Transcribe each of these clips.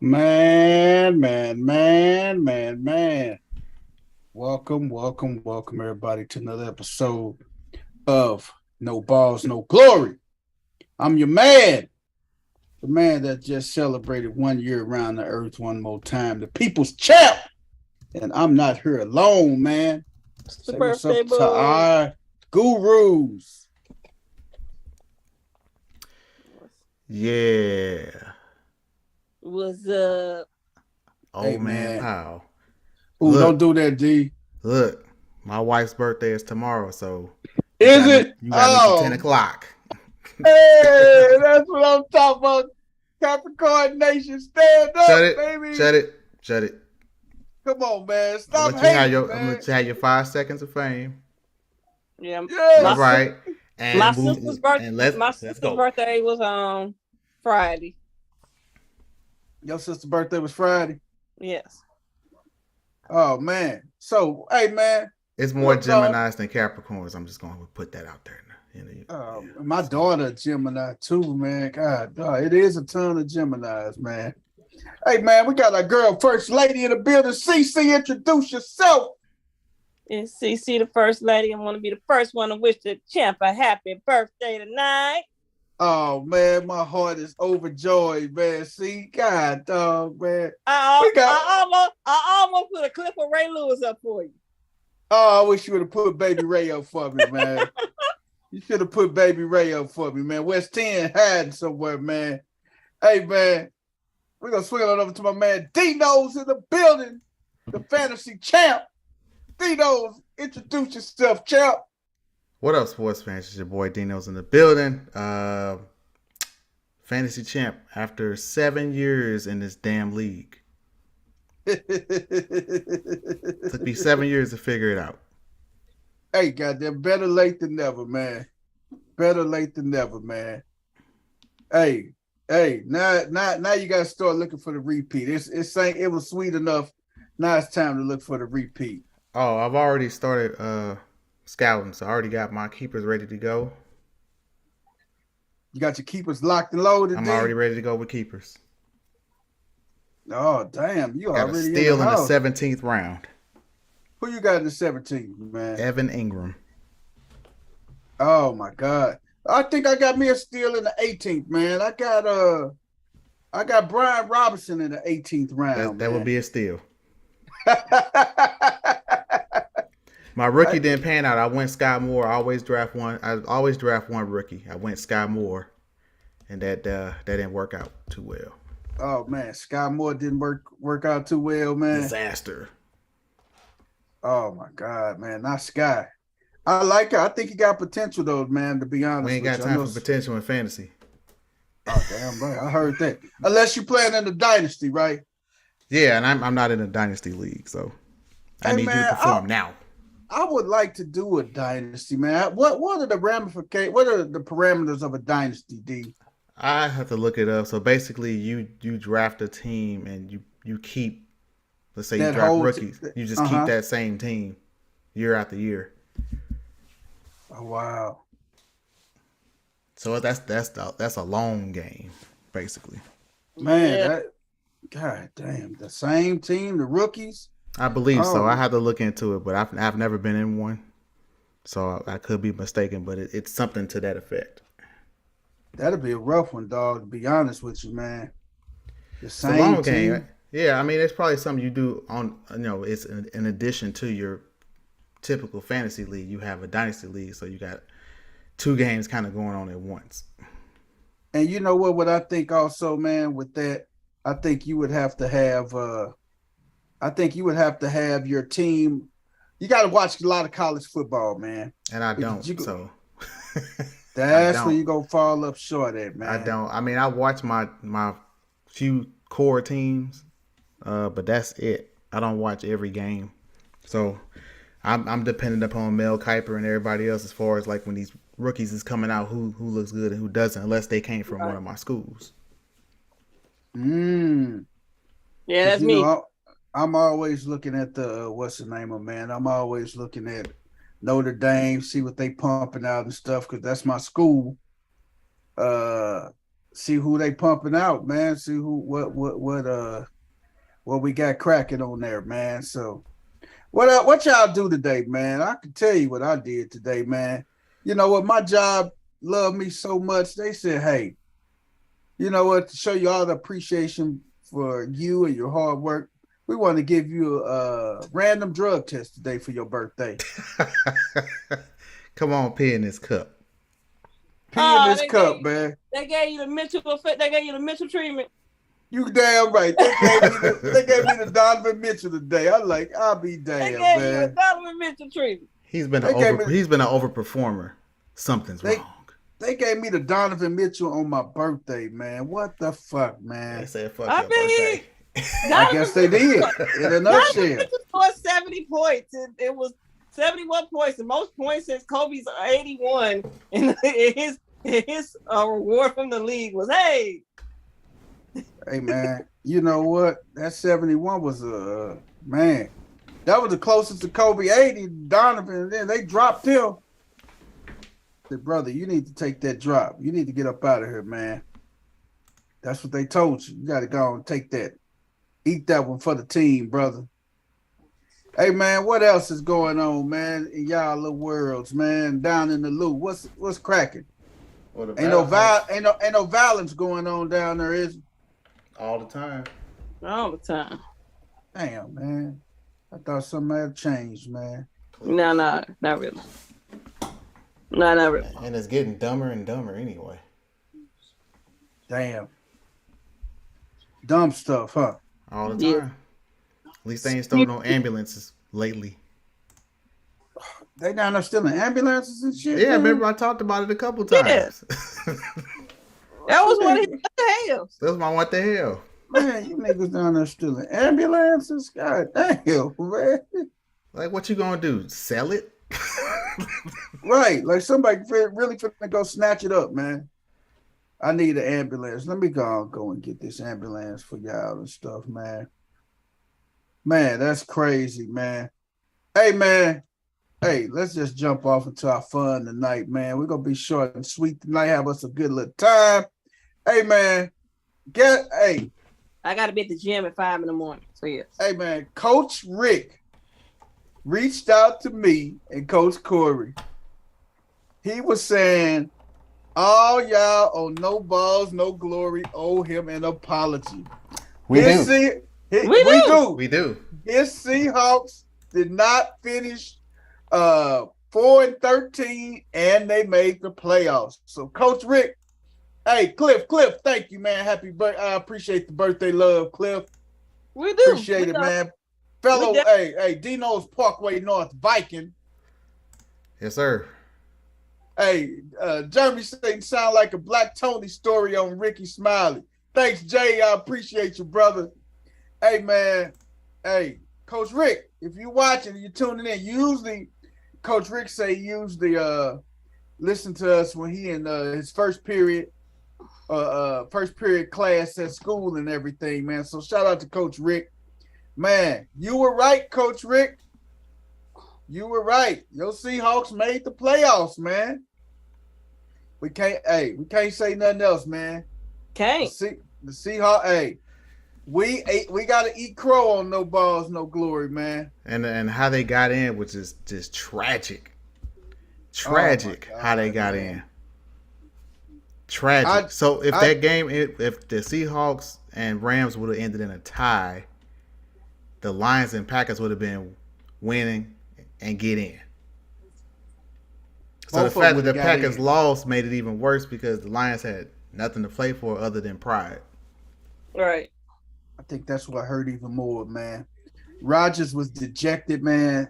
Man. Welcome, everybody, to another episode of No Balls, No Glory. I'm your man, the man that just celebrated 1 year around the earth one more time, the people's champ. And I'm not here alone, man. It's the Say what's birthday up to boy. our gurus. Yeah. What's up? Hey, Old man man. Powell. Ooh, don't Look, do that, D. look. My wife's birthday is tomorrow, so you Is got me it? you got me to 10 Oh, o'clock. hey, that's what I'm talking about. Capricorn Nation, stand Shut up, it. baby. Shut it. Shut it. Come on, man. I'm gonna Stop let you have hating, your I'm gonna man. let you have your 5 seconds of fame. Yeah, All my Yes. sis- right. my And sister's move birth and my let's sister's go. birthday was on Friday. Your sister's birthday was Friday. Yes. Oh, man. So, hey, man. It's more Look, dog. Geminis than Capricorns. I'm just gonna put that out there. Yeah. My daughter, Gemini, too, man. God, dog, it is a ton of Geminis, man. Hey, man, we got our girl, First Lady in the building. CC, introduce yourself. It's CC, the first lady. I want to be the first one to wish the champ a happy birthday tonight. Oh, man, my heart is overjoyed, man. See, God, dog, man. I, We got. I almost put a clip of Ray Lewis up for you. Oh, I wish you would have put Baby Ray up for me, man. You should have put Baby Ray up for me, man. West 10 hiding somewhere, man. Hey, man, we're going to swing it over to my man Dino's in the building, the fantasy champ. Dino's, introduce yourself, champ. What up, sports fans? It's your boy Dino's in the building. Fantasy champ after 7 years in this damn league. Took me 7 years to figure it out. Hey, goddamn, better late than never, man. Better late than never, man. Hey, now you gotta start looking for the repeat. It's saying it was sweet enough. Now it's time to look for the repeat. Oh, I've already started scouting, so I already got my keepers ready to go. You got your keepers locked and loaded. I'm D? already ready to go with keepers. Oh, damn, you Got a already steal in the house. 17th round. Who you got in the 17th, man? Evan Ingram. Oh my God. I think I got me a steal in the 18th, man. I got Brian Robinson in the 18th round. That would man. be a steal. My rookie didn't pan out. I went Sky Moore. I always draft one rookie. I went Sky Moore, and that didn't work out too well. Oh man, Sky Moore didn't work out too well, man. Disaster. Oh my God, man, not Sky. I like it. I think he got potential though, man. To be honest, We ain't got with time for potential in fantasy. Oh damn right, I heard that. Unless you playing in the dynasty, right? Yeah, and I'm not in a dynasty league, so I need you to perform now. I would like to do a dynasty, man. What are the ramifications? What are the parameters of a dynasty, D? I have to look it up. So basically, you draft a team and you keep, let's say you draft rookies, you just keep that same team year after year. Oh wow! So that's a long game, basically. Man, God damn, the same team, the rookies. I believe so. I have to look into it, but I've never been in one, so I could be mistaken. But it's something to that effect. That'd be a rough one, dog. To be honest with you, man. It's a long game. Yeah, I mean, it's probably something you do on. It's in addition to your typical fantasy league. You have a dynasty league, so you got two games kind of going on at once. And you know what? What I think also, man, with that, I think you would have to have. I think you would have to have your team. You got to watch a lot of college football, man. And I don't. So that's where you gonna fall up short at, man. I don't. I mean, I watch my few core teams, but that's it. I don't watch every game, so I'm dependent upon Mel Kiper and everybody else as far as like when these rookies is coming out, who looks good and who doesn't, unless they came from one of my schools. Yeah, that's me. I'm always looking at the what's the name of man? I'm always looking at Notre Dame, see what they pumping out and stuff, because that's my school. see who they pumping out, man. See what we got cracking on there, man. So what y'all do today, man? I can tell you what I did today, man. You know what? My job loved me so much. They said, hey, you know what? To show you all the appreciation for you and your hard work, we want to give you a random drug test today for your birthday. Come on, pee in this cup. Pee in this cup, man. They gave you the mental effect. They gave you the mental treatment. You damn right. They gave me the Donovan Mitchell today. I'll be damn, man. They gave you a Donovan Mitchell treatment. He's been an overperformer. Something's wrong. They gave me the Donovan Mitchell on my birthday, man. What the fuck, man? They said fuck your birthday. I guess they did. In a nutshell. Scored 70 points. It was 71 points, the most points since Kobe's 81. And his reward from the league was, hey, man, you know what? That 71 was man. That was the closest to Kobe 80, Donovan, and then they dropped him. I said, brother, you need to take that drop. You need to get up out of here, man. That's what they told you. You got to go and take that. Eat that one for the team, brother. Hey, man, what else is going on, man, in y'all little worlds, man, down in the loop? What's cracking? Ain't no violence going on down there, is it? All the time. All the time. Damn, man. I thought something had changed, man. No, not really. No, not really. And it's getting dumber and dumber anyway. Damn. Dumb stuff, huh? All the time. Yeah. At least they ain't stolen no ambulances lately. They down there stealing ambulances and shit? Yeah, man. Remember I talked about it a couple times. Yeah. That was what the hell. That's my what the hell. Man, you niggas down there stealing ambulances? God damn, man. Like, what you gonna do? Sell it? Right. Like somebody really finna go snatch it up, man. I need an ambulance. Let me go and get this ambulance for y'all and stuff, man. Man, that's crazy, man. Hey, man. Hey, let's just jump off into our fun tonight, man. We're going to be short and sweet tonight. Have us a good little time. Hey, man. I got to be at the gym at 5 a.m. So, yes. Hey, man. Coach Rick reached out to me and Coach Corey. He was saying, all y'all on No Balls, No Glory owe him an apology. We do. We do. His Seahawks did not finish 4-13, and they made the playoffs. So, Coach Rick, hey, Cliff, thank you, man. Happy birthday. I appreciate the birthday love, Cliff. We do. Appreciate it, man. Fellow, hey, Dino's Parkway North Viking. Yes, sir. Hey, Jeremy saying sound like a Black Tony story on Ricky Smiley. Thanks, Jay. I appreciate you, brother. Hey, man. Hey, Coach Rick, if you're watching, you're tuning in. Usually, Coach Rick say usually listen to us when he in his first period class at school and everything, man. So shout out to Coach Rick. Man, you were right, Coach Rick. You were right. Your Seahawks made the playoffs, man. We can't say nothing else, man. Can't. The Seahawks, hey. We gotta eat crow on No Balls, No Glory, man. And how they got in, which is just tragic. Tragic how they got in. Tragic. So if the Seahawks and Rams would have ended in a tie, the Lions and Packers would have been winning and get in. So the fact that the Packers lost made it even worse because the Lions had nothing to play for other than pride. Right. I think that's what hurt even more, man. Rodgers was dejected, man.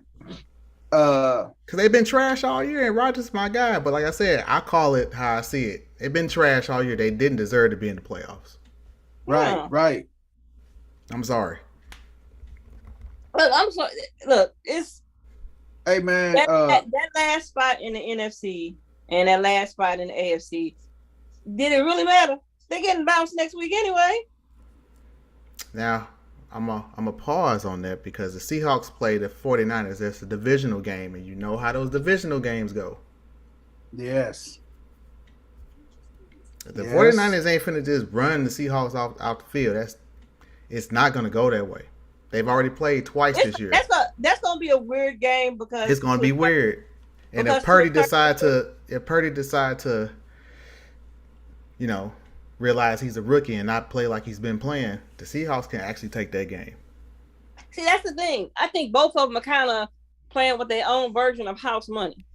Because they've been trash all year, and Rodgers my guy. But like I said, I call it how I see it. They've been trash all year. They didn't deserve to be in the playoffs. Right. I'm sorry. Look, I'm sorry. Look, it's. Hey, man. That last spot in the NFC and that last spot in the AFC, did it really matter? They're getting bounced next week anyway. Now, I'm a pause on that because the Seahawks play the 49ers. That's a divisional game, and you know how those divisional games go. Yes. The 49ers ain't finna just run the Seahawks out the field. It's not gonna go that way. They've already played twice this year. That's gonna be a weird game because it's gonna be weird. And if Purdy decide to, you know, realize he's a rookie and not play like he's been playing, the Seahawks can actually take that game. See, that's the thing. I think both of them are kind of playing with their own version of house money.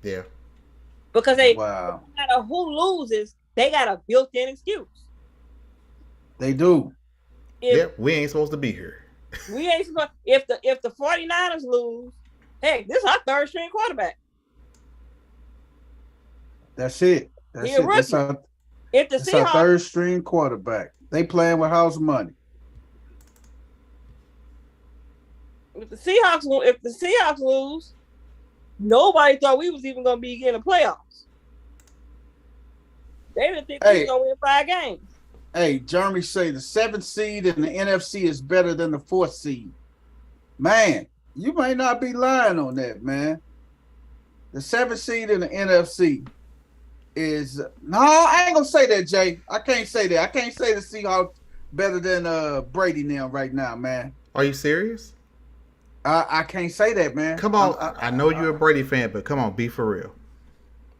Yeah. Because no matter who loses, they got a built-in excuse. They do. We ain't supposed to be here. We ain't supposed. If the 49ers lose, heck, this is our third string quarterback. That's it. That's it. That's our third string quarterback. They playing with house money. If the Seahawks lose, nobody thought we was even gonna be in the playoffs. They didn't think we was gonna win 5 games. Hey, Jeremy say the 7th seed in the NFC is better than the 4th seed. Man, you may not be lying on that, man. The 7th seed in the NFC is I ain't gonna say that, Jay. I can't say that. I can't say the Seahawks better than Brady now right now, man. Are you serious? I can't say that, man. Come on, I know you're a Brady fan, but come on, be for real.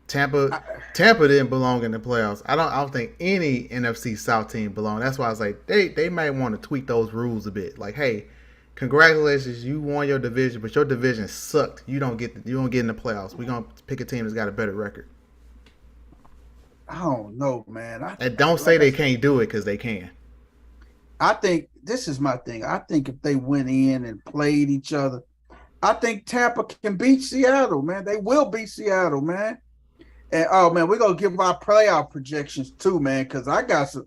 Tampa didn't belong in the playoffs. I don't think any NFC South team belong. That's why I was like, they might want to tweak those rules a bit. Like, hey, congratulations, you won your division, but your division sucked. You don't get in the playoffs. We're gonna pick a team that's got a better record. I don't know, man. And don't say they can't do it because they can. I think this is my thing. I think if they went in and played each other, I think Tampa can beat Seattle, man. They will beat Seattle, man. And man, we're gonna give our playoff projections too, man, because I got a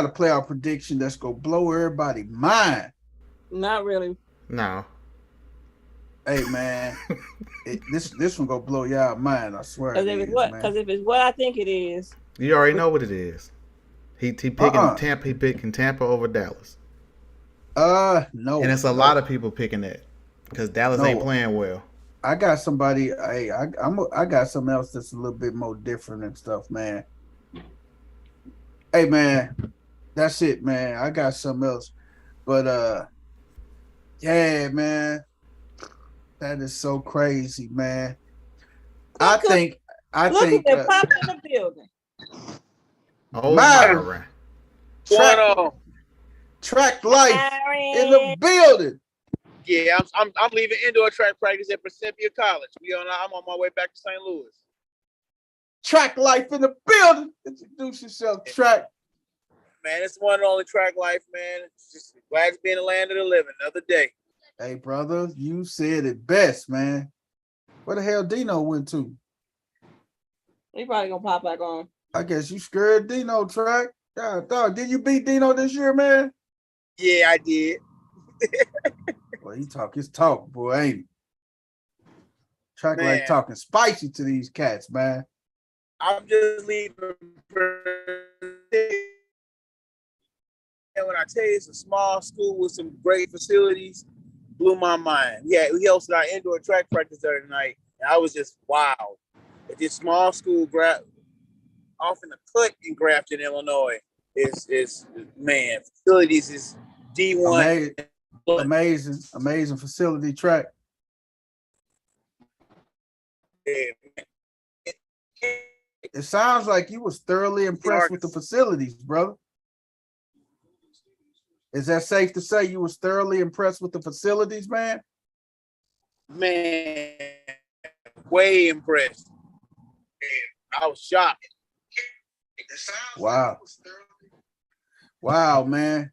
playoff prediction that's gonna blow everybody's mind. Not really. No. Hey, man, this one gonna blow y'all mind. I swear. Because if it's what I think it is, you already know what it is. He picking Tampa. He picking Tampa over Dallas. No. And it's a lot of people picking that because Dallas ain't playing well. I got somebody. Hey, I got something else that's a little bit more different and stuff, man. Hey, man, that's it, man. I got something else, but yeah, man, that is so crazy, man. I think. Look at the pop in the building. Oh my! Track life in the building. Yeah, I'm leaving indoor track practice at Presbyterian College. I'm on my way back to St. Louis. Track life in the building. Introduce yourself, Track. Man, it's one and only Track life, man. Just glad to be in the land of the living. Another day. Hey, brother, you said it best, man. Where the hell Dino went to? He probably gonna pop back on. I guess you scared Dino, Track. God, dog, did you beat Dino this year, man? Yeah, I did. Well, he talk his talk, boy, ain't he? Track Man. like talking spicy to these cats, man. I'm just leaving. And when I tell you it's a small school with some great facilities, blew my mind. Yeah, we hosted our indoor track practice the other night, and I was just wow. At this small school off in the cut in Grafton, Illinois, is man, facilities is D1. Amazing facility, Track. It sounds like you was thoroughly impressed with the facilities, brother. Is that safe to say you was thoroughly impressed with the facilities, man? Man, way impressed. I was shocked. Wow, man.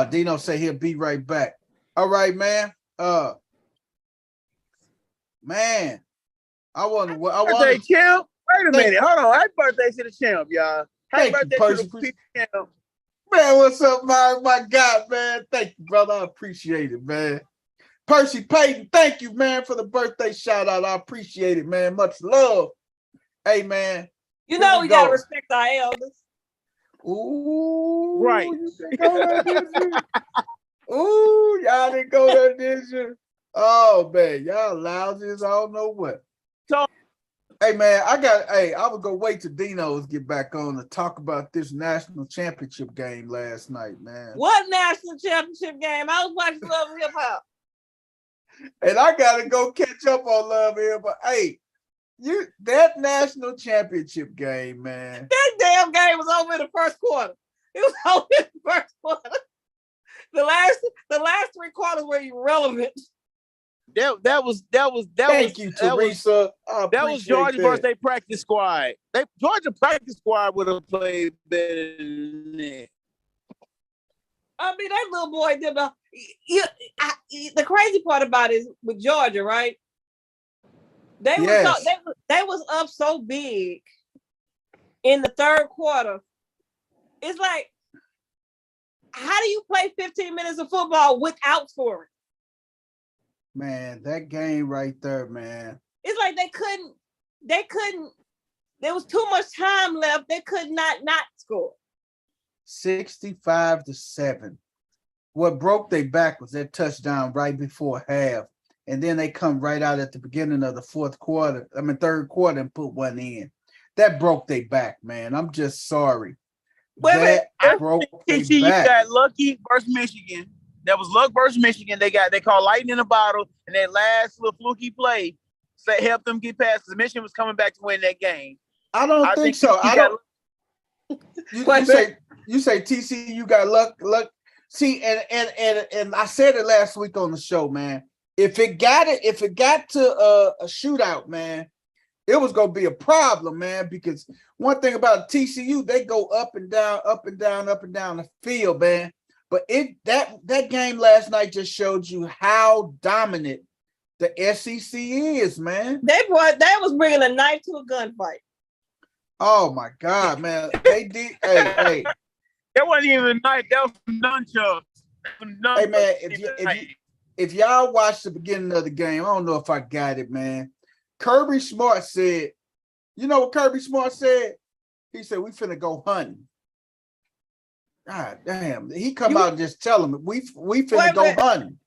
Dino say he'll be right back. All right, man. Man, birthday champ. Wait a minute. Hold on. Happy birthday to the champ, y'all. Happy birthday to the champ. Man, what's up, my God, man? Thank you, brother. I appreciate it, man. Percy Payton, thank you, man, for the birthday shout out. I appreciate it, man. Much love. Hey, man. You know we gotta respect our elders. Ooh, right. You didn't go there, did you? Ooh, y'all didn't go there, did you? Oh, man, y'all lousy as I don't know what. Hey man, I would go wait till Dino's get back on to talk about this national championship game last night, man. What national championship game? I was watching Love and Hip Hop. And I gotta go catch up on Love here, but hey, that national championship game, man. That damn game was over in the first quarter. It was over in the first quarter. The last 3 quarters were irrelevant. That was Thank you, Teresa. That was Georgia's birthday practice squad. Georgia practice squad would have played better than that. I mean, that little boy did the crazy part about it is with Georgia, right? They was up so big in the third quarter. It's like, how do you play 15 minutes of football without scoring? Man, that game right there, man. It's like they couldn't, there was too much time left. They could not score. 65-7. What broke their back was that touchdown right before half. And then they come right out at the beginning of the third quarter and put one in. That broke their back, man. I'm just sorry. I think TCU got lucky versus Michigan. That was luck versus Michigan. They called lightning in a bottle, and that last little fluky play helped them get past. The Michigan was coming back to win that game. I don't think so. You say TCU got luck. See, and I said it last week on the show, man. If it got to a shootout, man, it was gonna be a problem, man. Because one thing about TCU, they go up and down the field, man. But that game last night just showed you how dominant the SEC is, man. They was bringing a knife to a gunfight. Oh my God, man! They did. Hey, that wasn't even a knife. That was nunchucks. Hey, man, if y'all watched the beginning of the game, I don't know if I got it, man. Kirby Smart said, you know what Kirby Smart said? He said, "We finna go hunting." God damn! He come out and just tell him we finna go hunting.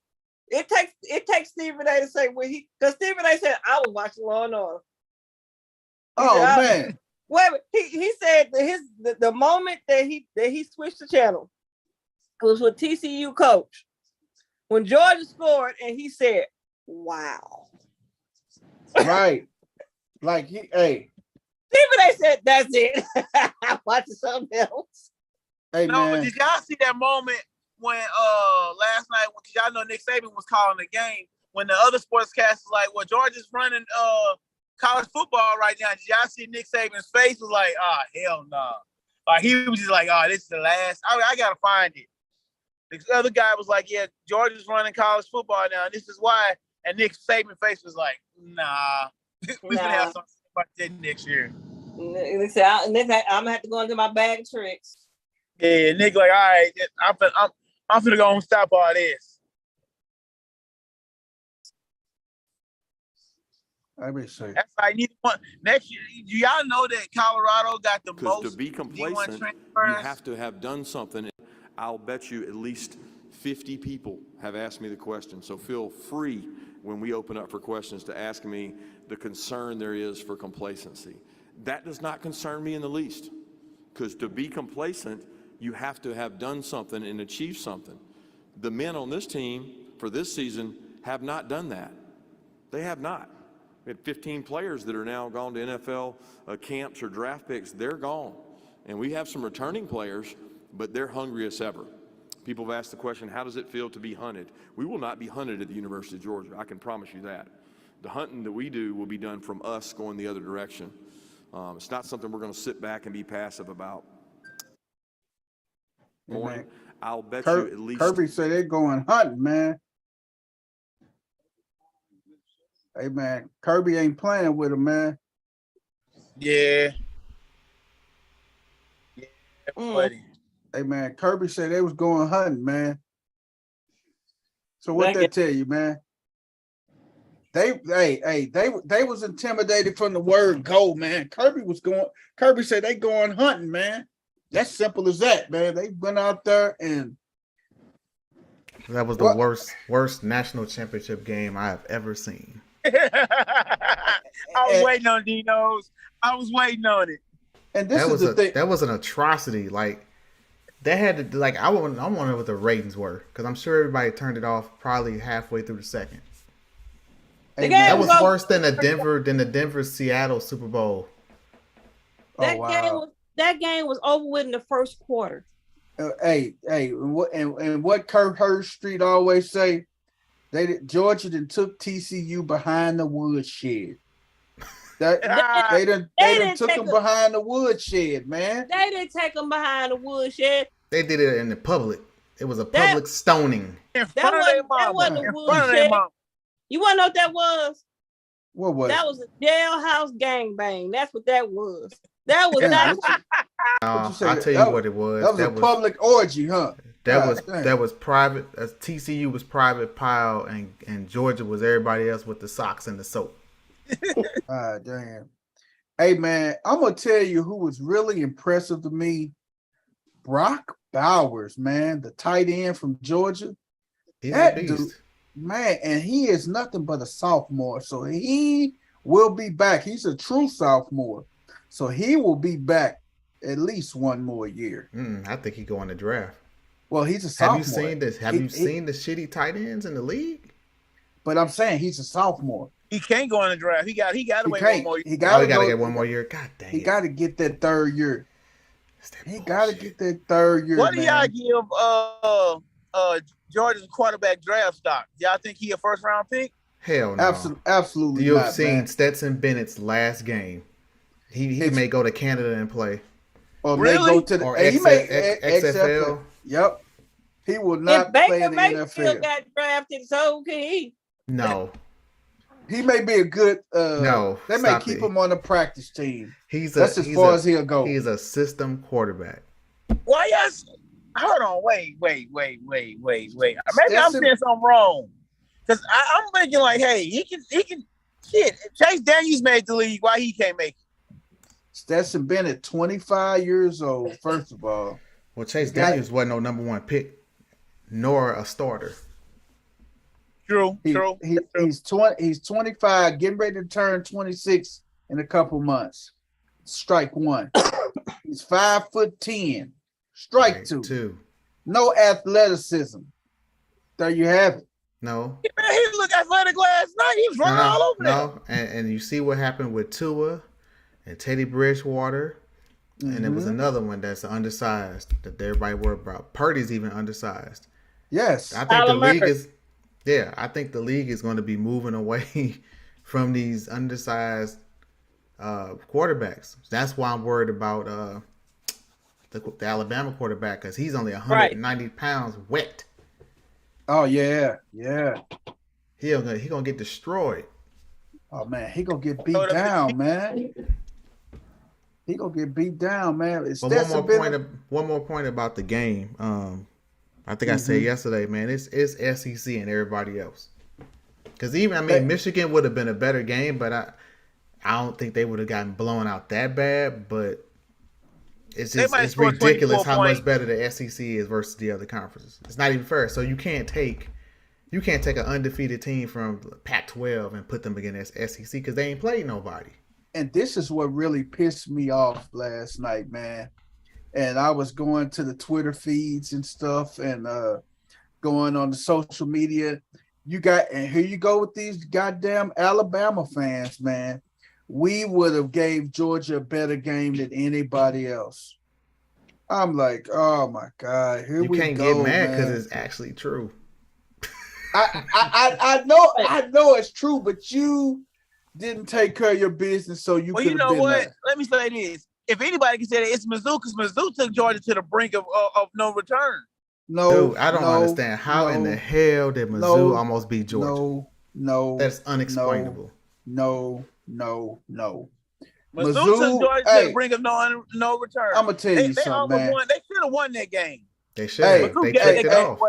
It takes Stephen A to say because Stephen A said I was watching Law and Order. Man! He said the moment that he switched the channel was with TCU coach when Georgia scored and he said, "Wow!" Right? Like Stephen A said, "That's it." I'm watching something else. Hey, no, man. but did y'all see that moment when last night? Because y'all know Nick Saban was calling the game when the other sportscast was like, "Well, Georgia's running college football right now." Did y'all see Nick Saban's face was like, hell no. Like he was just like, this is the last. I gotta find it. The other guy was like, yeah, Georgia's running college football now, and this is why. And Nick Saban's face was like, nah. We're gonna have something about that next year. Nick said, I'm gonna have to go into my bag of tricks. Yeah, Nick, like, all right, I'm finna go and stop all this. Let me see. That's why I need one next year. Do y'all know that Colorado got the most? To be complacent, you have to have done something. I'll bet you at least 50 people have asked me the question. So feel free when we open up for questions to ask me the concern there is for complacency. That does not concern me in the least, because to be complacent, you have to have done something and achieved something. The men on this team for this season have not done that. They have not. We had 15 players that are now gone to NFL camps or draft picks. They're gone. And we have some returning players, but they're hungry as ever. People have asked the question, how does it feel to be hunted? We will not be hunted at the University of Georgia. I can promise you that. The hunting that we do will be done from us going the other direction. It's not something we're going to sit back and be passive about. Morning, I'll bet you at least. Kirby said they're going hunting, man. Hey, man, Kirby ain't playing with him, man. Yeah. Buddy. Hey, man, Kirby said they was going hunting, man. So what that tell you, man? They was intimidated from the word go, man. Kirby said they going hunting, man. That's simple as that, man. They went out there and that was the worst national championship game I have ever seen. I was waiting on Dino's. I was waiting on it. And this is the thing. That was an atrocity. Like they had to like I wonder what the ratings were because I'm sure everybody turned it off probably halfway through the second. That was worse than the Denver Seattle Super Bowl. That game was over with in the first quarter. What Kurt Hurstreet always say? Georgia done took TCU behind the woodshed. They done took them behind the woodshed, man. They didn't take them behind the woodshed. They did it in the public. It was a public stoning. That wasn't a woodshed. You want to know what that was? What was that? Was a jailhouse gangbang. That's what that was. That was not. I'll tell you what it was. That was a public orgy, huh? That was private. TCU was private pile, and Georgia was everybody else with the socks and the soap. Damn. Hey man, I'm gonna tell you who was really impressive to me. Brock Bowers, man, the tight end from Georgia. He's a beast. Dude, man, and he is nothing but a sophomore, so he will be back. He's a true sophomore, so he will be back at least one more year. I think he go in the draft. Well, he's a sophomore. Have you seen this? Have you seen the shitty tight ends in the league? But I'm saying he's a sophomore. He can't go in the draft. He got to wait one more year. He got to get one more year. God dang it. He got to get that third year. He got to get that third year. What do y'all give Georgia's quarterback draft stock? Y'all think he a first round pick? Hell no. Absolutely. You've seen Stetson Bennett's last game. He may go to Canada and play. Or really? May go to the XFL. Yep. He will not play in the NFL. Still got drafted, so can he? No. He may be a good. No, they may keep him on the practice team. That's as far as he'll go. He's a system quarterback. Why? Yes. Hold on. Wait. Maybe I'm saying something wrong. Because I'm thinking like, hey, he can. Shit, Chase Daniels made the league. Why he can't make it? Stetson Bennett, 25 years old. First of all, well, Chase Daniels wasn't no number one pick, nor a starter. True. He's 25, getting ready to turn 26 in a couple months. Strike one. He's 5'10". Strike two. No athleticism. There you have it. No. Man, he looked athletic last night. He was running all over there. No, and you see what happened with Tua and Teddy Bridgewater. Mm-hmm. And there was another one that's undersized that everybody worried about. Purdy's even undersized. Yes. I think the league is... Yeah, I think the league is going to be moving away from these undersized quarterbacks. That's why I'm worried about the Alabama quarterback because he's only 190 pounds wet. Oh, yeah. He gonna get destroyed. Oh, man, he going to get beat down, man. He going to get beat down, man. One more point about the game. I think I said yesterday, man, it's SEC and everybody else. Because Michigan would have been a better game, but I don't think they would have gotten blown out that bad. But it's ridiculous how much better the SEC is versus the other conferences. It's not even fair. So you can't take an undefeated team from Pac-12 and put them against SEC because they ain't played nobody. And this is what really pissed me off last night, man. And I was going to the Twitter feeds and stuff and going on the social media. And here you go with these goddamn Alabama fans, man. We would have gave Georgia a better game than anybody else. I'm like, oh my God, here we go. You can't get mad because it's actually true. I know it's true, but you didn't take care of your business, so you. Well, you know what? Let me say this. If anybody can say that, it's Mizzou, because Mizzou took Georgia to the brink of no return. No, dude, I don't understand how in the hell did Mizzou almost beat Georgia. No, that's unexplainable. No. Mizzou took Georgia to the brink of no return. I'm gonna tell you something, man. They should have won that game. They should. They checked it off.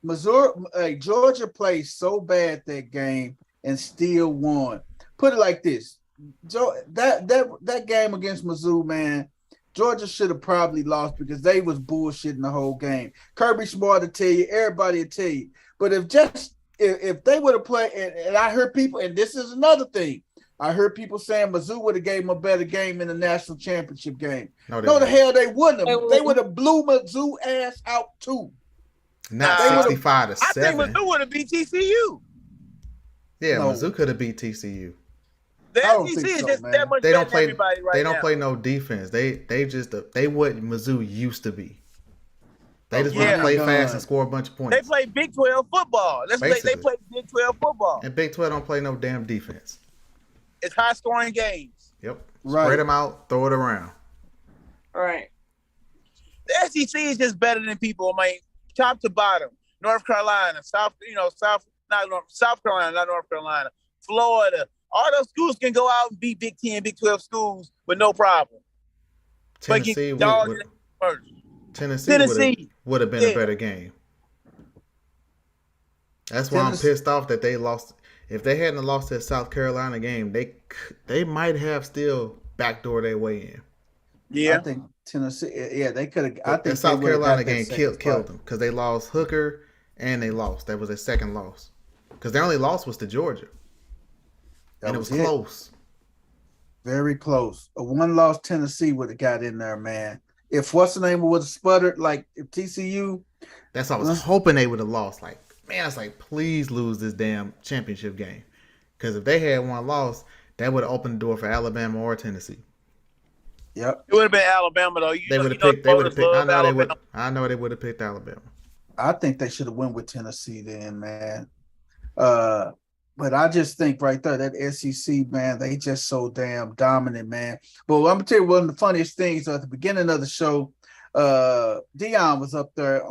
Missouri, Georgia played so bad that game and still won. Put it like this. That game against Mizzou, man, Georgia should have probably lost because they was bullshitting the whole game. Kirby Smart will tell you, everybody will tell you. But if just if they would have played, and I heard people, and this is another thing, I heard people saying Mizzou would have gave them a better game in the national championship game. No, the hell they wouldn't have. They would have blew Mizzou ass out too. Not 65-7. I think Mizzou would have beat TCU. Yeah, no. Mizzou could have beat TCU. The SEC is just that much better than everybody right now. They don't play no defense. They what Mizzou used to be. They just want to play fast and score a bunch of points. They play Big 12 football. They play Big 12 football. And Big 12 don't play no damn defense. It's high-scoring games. Yep. Right. Spread them out, throw it around. All right. The SEC is just better than people. I mean, top to bottom. North Carolina, South Carolina, not North Carolina, Florida. All those schools can go out and beat Big 10, Big 12 schools with no problem. Tennessee would have been a better game. That's why I'm pissed off that they lost. If they hadn't lost that South Carolina game, they might have still backdoor their way in. Yeah, I think Tennessee. Yeah, they could have. I think South Carolina game killed them because they lost Hooker and they lost. That was their second loss because their only loss was to Georgia, and it was close. Very close. A one-loss Tennessee would have got in there, man. If what's the name would have sputtered, like if TCU. That's what I was hoping they would have lost. Like, man, I was like, please lose this damn championship game. Because if they had one loss, that would have opened the door for Alabama or Tennessee. Yep. It would have been Alabama, though. They would have picked. I know they would have picked Alabama. I think they should have went with Tennessee then, man. But I just think right there, that SEC, man, they just so damn dominant, man. But I'm going to tell you one of the funniest things at the beginning of the show, Dion was up there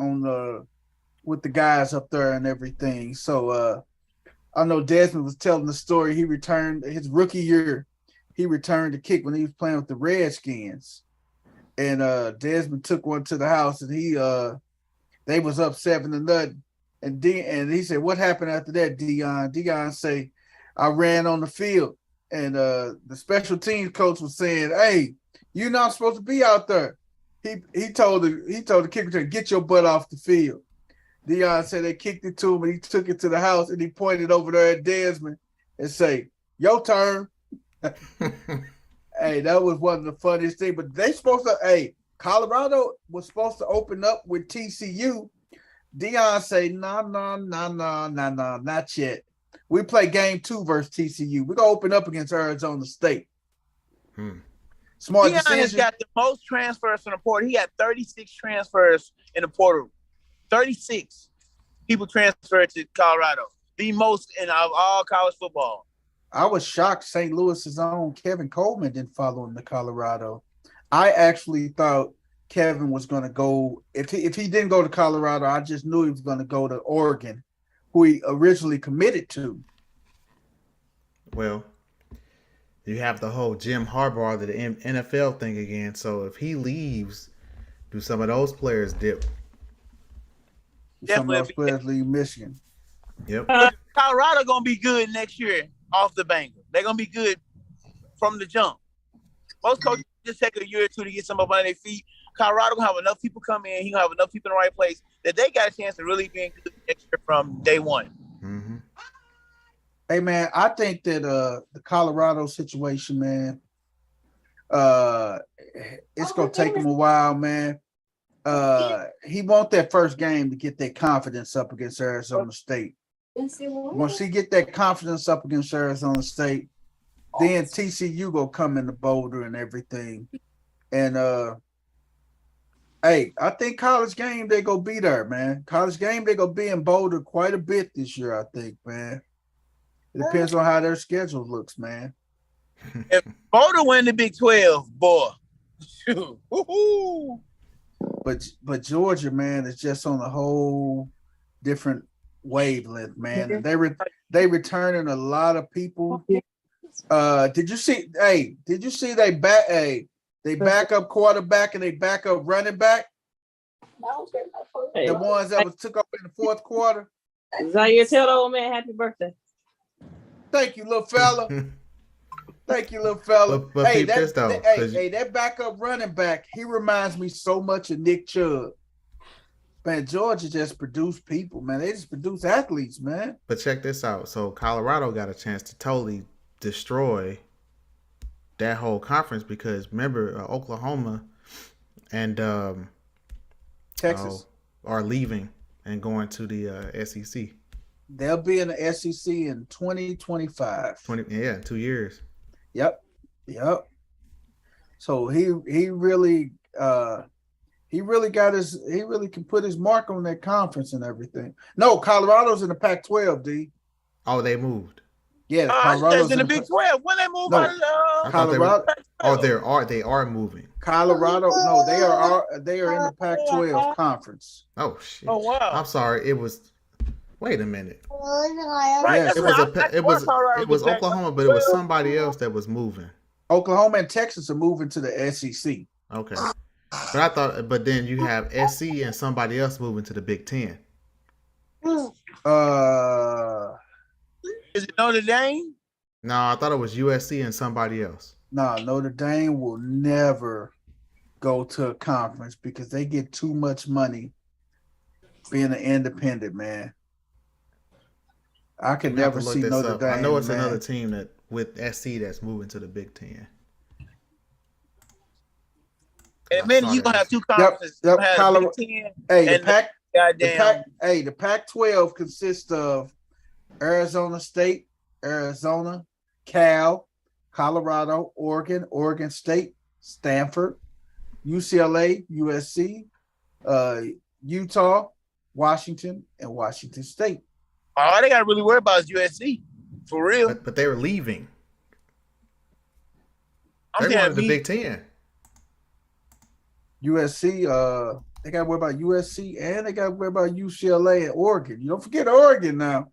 with the guys up there and everything. So I know Desmond was telling the story. He returned his rookie year. He returned to kick when he was playing with the Redskins. And Desmond took one to the house and they was up 7-0. And he said, what happened after that, Dion? Dion say, I ran on the field. And the special teams coach was saying, hey, you're not supposed to be out there. He told the kicker to get your butt off the field. Dion said they kicked it to him and he took it to the house and he pointed over there at Desmond and say, your turn. Hey, that was one of the funniest things. But Colorado was supposed to open up with TCU. Dion say, no, not yet. We play game 2 versus TCU. We're going to open up against Arizona State. Smart Dion decision. has got the most transfers in the portal. He had 36 transfers in the portal. 36 people transferred to Colorado. The most in all college football. I was shocked St. Louis's own Kevin Coleman didn't follow him to Colorado. I actually thought Kevin was going to go, if he didn't go to Colorado, I just knew he was going to go to Oregon, who he originally committed to. Well, you have the whole Jim Harbaugh to the NFL thing again. So if he leaves, do some of those players dip? Some of those players leave Michigan. Yep. Colorado going to be good next year off the Bengals. They're going to be good from the jump. Most coaches just take a year or two to get some up on their feet. Colorado gonna have enough people come in. He gonna have enough people in the right place that they got a chance to really be good next year from day one. Mm-hmm. Hey man, I think that the Colorado situation, man, it's gonna take him a while, man. He want that first game to get that confidence up against Arizona State. Once he get that confidence up against Arizona State, then TCU gonna come in the Boulder and everything, and hey, I think College Game they gonna be there, man. College Game they gonna be in Boulder quite a bit this year, I think, man. It depends on how their schedule looks, man. If Boulder win the Big 12, boy, but Georgia, man, is just on a whole different wavelength, man. And they returning a lot of people. Did you see they backup quarterback and they backup running back? Hey. The ones that was took up in the fourth quarter. Zaire, tell the old man happy birthday. Thank you, little fella. Thank you, little fella. But hey, that that backup running back, he reminds me so much of Nick Chubb. Man, Georgia just produced people, man. They just produce athletes, man. But check this out. So Colorado got a chance to totally destroy that whole conference because remember Oklahoma and Texas are leaving and going to the SEC. They'll be in the SEC in 2025. 2 years. Yep. So he really can put his mark on that conference and everything. No, Colorado's in the Pac-12, D. Oh, they moved. Yeah, Colorado's in the Big 12. When they move out of Colorado. They are moving. Colorado, no, they are in the Pac-12 conference. Oh shit. Oh wow. I'm sorry. It was. Wait a minute. Right, Yes. It was Oklahoma, but it was somebody else that was moving. Oklahoma and Texas are moving to the SEC. Okay. But then you have SC and somebody else moving to the Big Ten. Is it Notre Dame? No, I thought it was USC and somebody else. No, Notre Dame will never go to a conference because they get too much money being an independent, man. I can never see Notre Dame. I know it's another team that with SC that's moving to the Big Ten. In a minute, you're gonna have two conferences. Yep. Colorado. The Pac-12 consists of Arizona State, Arizona, Cal, Colorado, Oregon State, Stanford, UCLA, USC, Utah, Washington, and Washington State. All they got to really worry about is USC, for real. But they were leaving. I'm They're going to the Big Ten. USC, they got to worry about USC, and they got to worry about UCLA and Oregon. You don't forget Oregon now.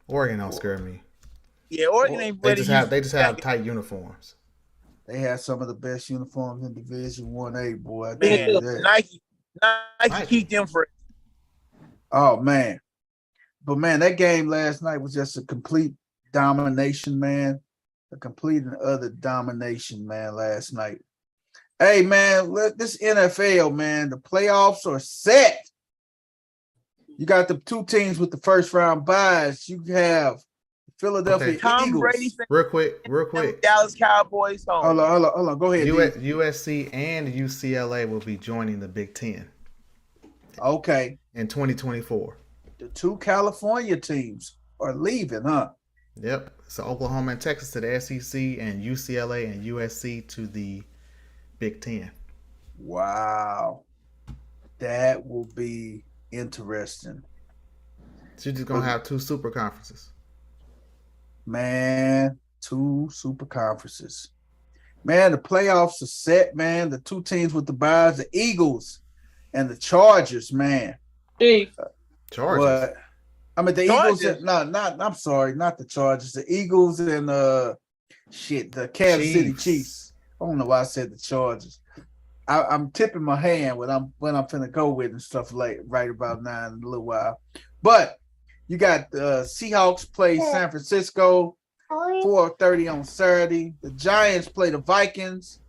Oregon don't scare me. Yeah, Oregon ain't ready. They just have tight uniforms. They had some of the best uniforms in Division 1A, boy. Man, Nike keep them for. Oh man. But man, that game last night was just a complete domination, man. A complete and utter domination, man, last night. Hey, man, this NFL, man, the playoffs are set. You got the two teams with the first round buys. You have Philadelphia Eagles. Brady, real quick. Dallas Cowboys. Hold on. Go ahead. USC and UCLA will be joining the Big Ten. Okay. In 2024. The two California teams are leaving, huh? Yep. So Oklahoma and Texas to the SEC and UCLA and USC to the Big Ten. Wow. That will be interesting. So you're just going to have two super conferences. Man, two super conferences. Man, the playoffs are set, man. The two teams with the buys, the Eagles and the Chargers, man. Chargers. The Eagles. I'm sorry, not the Chargers. The Eagles and the Kansas City Chiefs. I don't know why I said the Chargers. I'm tipping my hand when I'm finna go with and stuff right about now in a little while. But you got the Seahawks play San Francisco 4:30 on Saturday. The Giants play the Vikings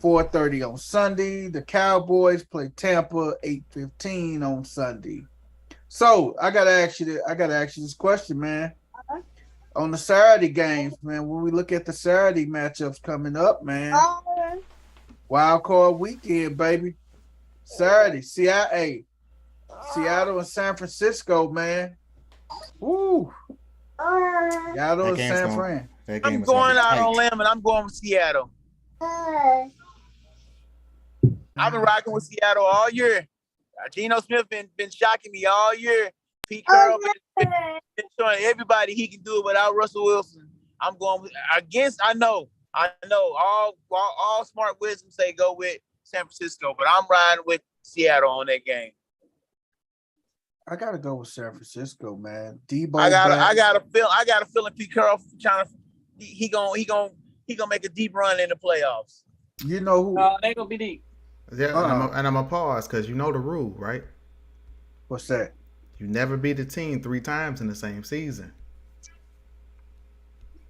4:30 on Sunday. The Cowboys play Tampa 8:15 on Sunday. So I gotta ask you this question, man. On the Saturday games, man, when we look at the Saturday matchups coming up, man, wild card weekend, baby. Saturday, Seattle and San Francisco, man. Woo. Seattle and San Fran. I'm going out on limb and I'm going with Seattle. I've been rocking with Seattle all year. Geno Smith been shocking me all year. Pete Carroll been showing everybody he can do it without Russell Wilson. I'm going against. I know. All smart wisdom say go with San Francisco, but I'm riding with Seattle on that game. I gotta go with San Francisco, man. Debo. I got a feeling Pete Carroll he gonna make a deep run in the playoffs. You know who? They gonna be deep. Yeah, and I'm gonna pause because you know the rule, right? What's that? You never beat a team 3 times in the same season.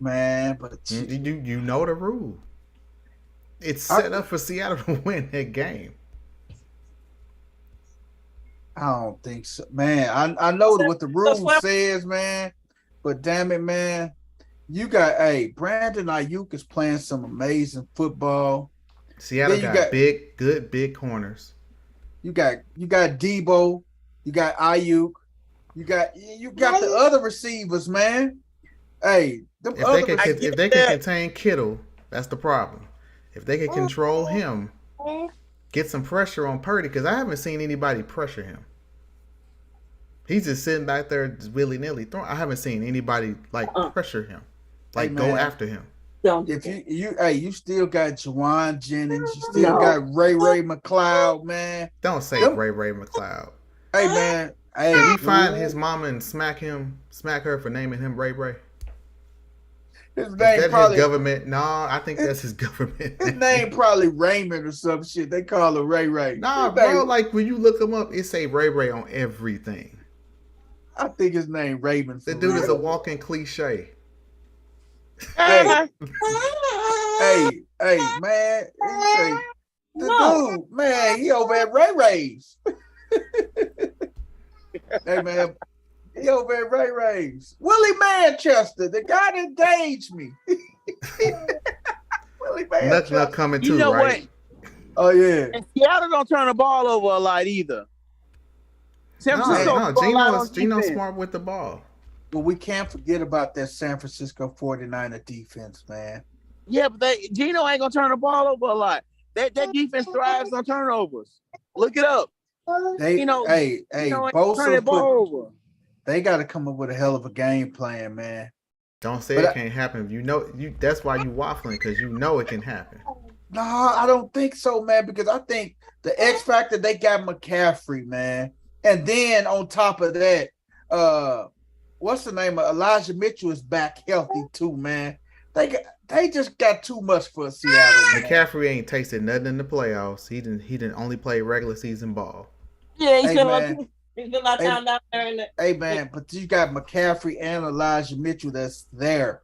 Man, but you know the rule. It's set up for Seattle to win that game. I don't think so, man. I know what the rule says, man, but damn it, man, you got Brandon Ayuk is playing some amazing football. Seattle got good big corners. You got Debo, you got Ayuk, you got the other receivers, man. Hey, if they can contain Kittle, that's the problem. If they can control him, get some pressure on Purdy, because I haven't seen anybody pressure him. He's just sitting back there willy nilly throwing. I haven't seen anybody pressure him, go after him. If you still got Juwan Jennings, you still got Ray McLeod, man. Don't say Ray McLeod. Hey man, can we find his mama and smack her for naming him Ray? His name probably his government. No, I think that's his government. His name probably Raymond or some shit. They call him Ray. Nah, bro. Like when you look him up, it say Ray on everything. I think his name Raymond. The dude is a walking cliche. Hey, man. Dude, man, he over at Ray's. Hey, man. He over at Ray's. Willie Manchester, the guy that engaged me. Willie Manchester. Nothing not coming too, right? What? Oh, yeah. And Seattle don't turn the ball over a lot either. San Francisco Gino's smart with the ball. But we can't forget about that San Francisco 49er defense, man. Yeah, but Gino ain't going to turn the ball over a lot. That defense thrives on turnovers. Look it up. They got to come up with a hell of a game plan, man. Don't say it can't happen. That's why you waffling, because you know it can happen. No, I don't think so, man, because I think the X factor, they got McCaffrey, man. And then on top of that, what's the name of Elijah Mitchell is back healthy too, man. They just got too much for Seattle, man. McCaffrey ain't tasted nothing in the playoffs. He didn't only play regular season ball. Yeah, he's been a lot of time down there. Hey, man, but you got McCaffrey and Elijah Mitchell that's there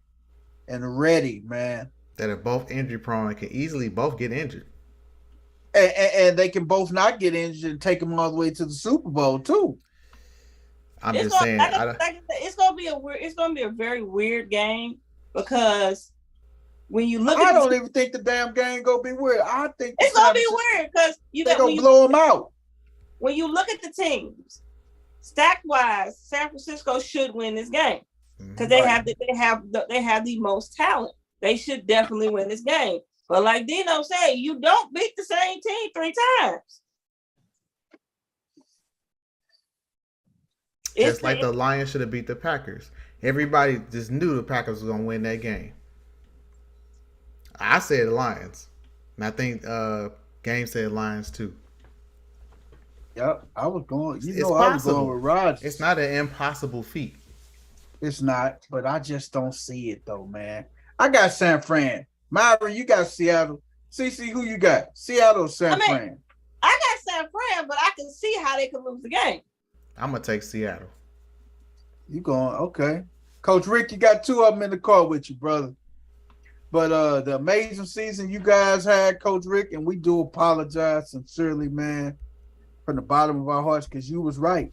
and ready, man. That are both injury prone and can easily both get injured. And they can both not get injured and take them all the way to the Super Bowl too. It's gonna be a very weird game, because when you look, I don't even think the damn game gonna be weird. I think it's gonna be weird because they're gonna blow them out. When you look at the teams, stack wise, San Francisco should win this game because they have the most talent. They should definitely win this game. But like Dino said, you don't beat the same team 3 times. Just like the Lions should have beat the Packers. Everybody just knew the Packers was going to win that game. I said the Lions. And I think Game said Lions too. Yep, I was going. I was going with Rodgers. It's not an impossible feat. It's not, but I just don't see it though, man. I got San Fran. Myra, you got Seattle. CC, who you got? Seattle or San Fran? I got San Fran, but I can see how they could lose the game. I'm going to take Seattle. You going, okay. Coach Rick, you got 2 of them in the car with you, brother. But the amazing season you guys had, Coach Rick, and we do apologize sincerely, man, from the bottom of our hearts, because you was right.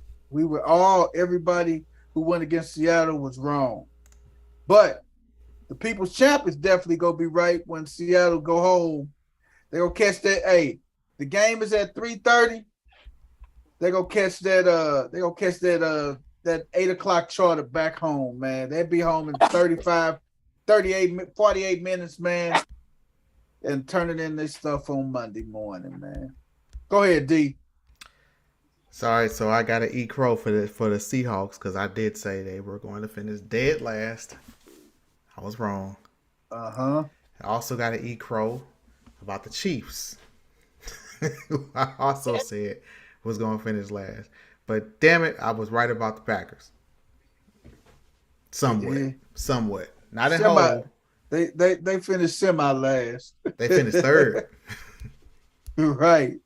Everybody who went against Seattle was wrong. But the people's champ is definitely gonna be right when Seattle go home. They're gonna catch that. Hey, the game is at 3:30. They're gonna catch that. That 8:00 charter back home, man. They'll be home in 48 minutes, man, and turning in this stuff on Monday morning, man. Go ahead, D. Sorry, so I got to eat crow for the Seahawks because I did say they were going to finish dead last. I was wrong. I also got to eat crow about the Chiefs. I also said was going to finish last. But damn it, I was right about the Packers. Somewhat. Not at whole. They finished semi-last. They finished third. Right.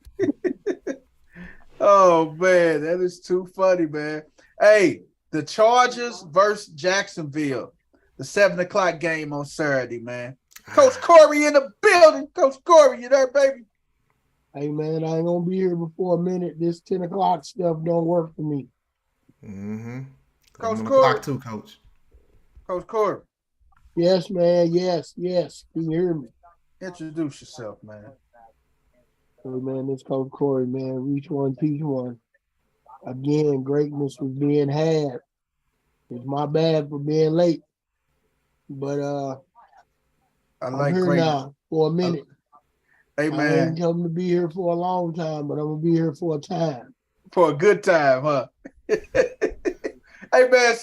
Oh, man, that is too funny, man. Hey, the Chargers versus Jacksonville. The 7:00 game on Saturday, man. Coach Corey in the building. Coach Corey, you there, baby? Hey man, I ain't gonna be here before a minute. This 10 o'clock stuff don't work for me. Mm-hmm. Coach I'm on the Corey. clock too, Coach. Coach Corey. Yes, man. Yes. Can you hear me? Introduce yourself, man. Hey man, this Coach Corey, man. Reach one, teach one. Again, greatness was being had. It's my bad for being late. But I'm here greatness. now for a minute. Hey man. I ain't coming to be here for a long time, but I'm gonna be here for a time. For a good time, huh? Hey man,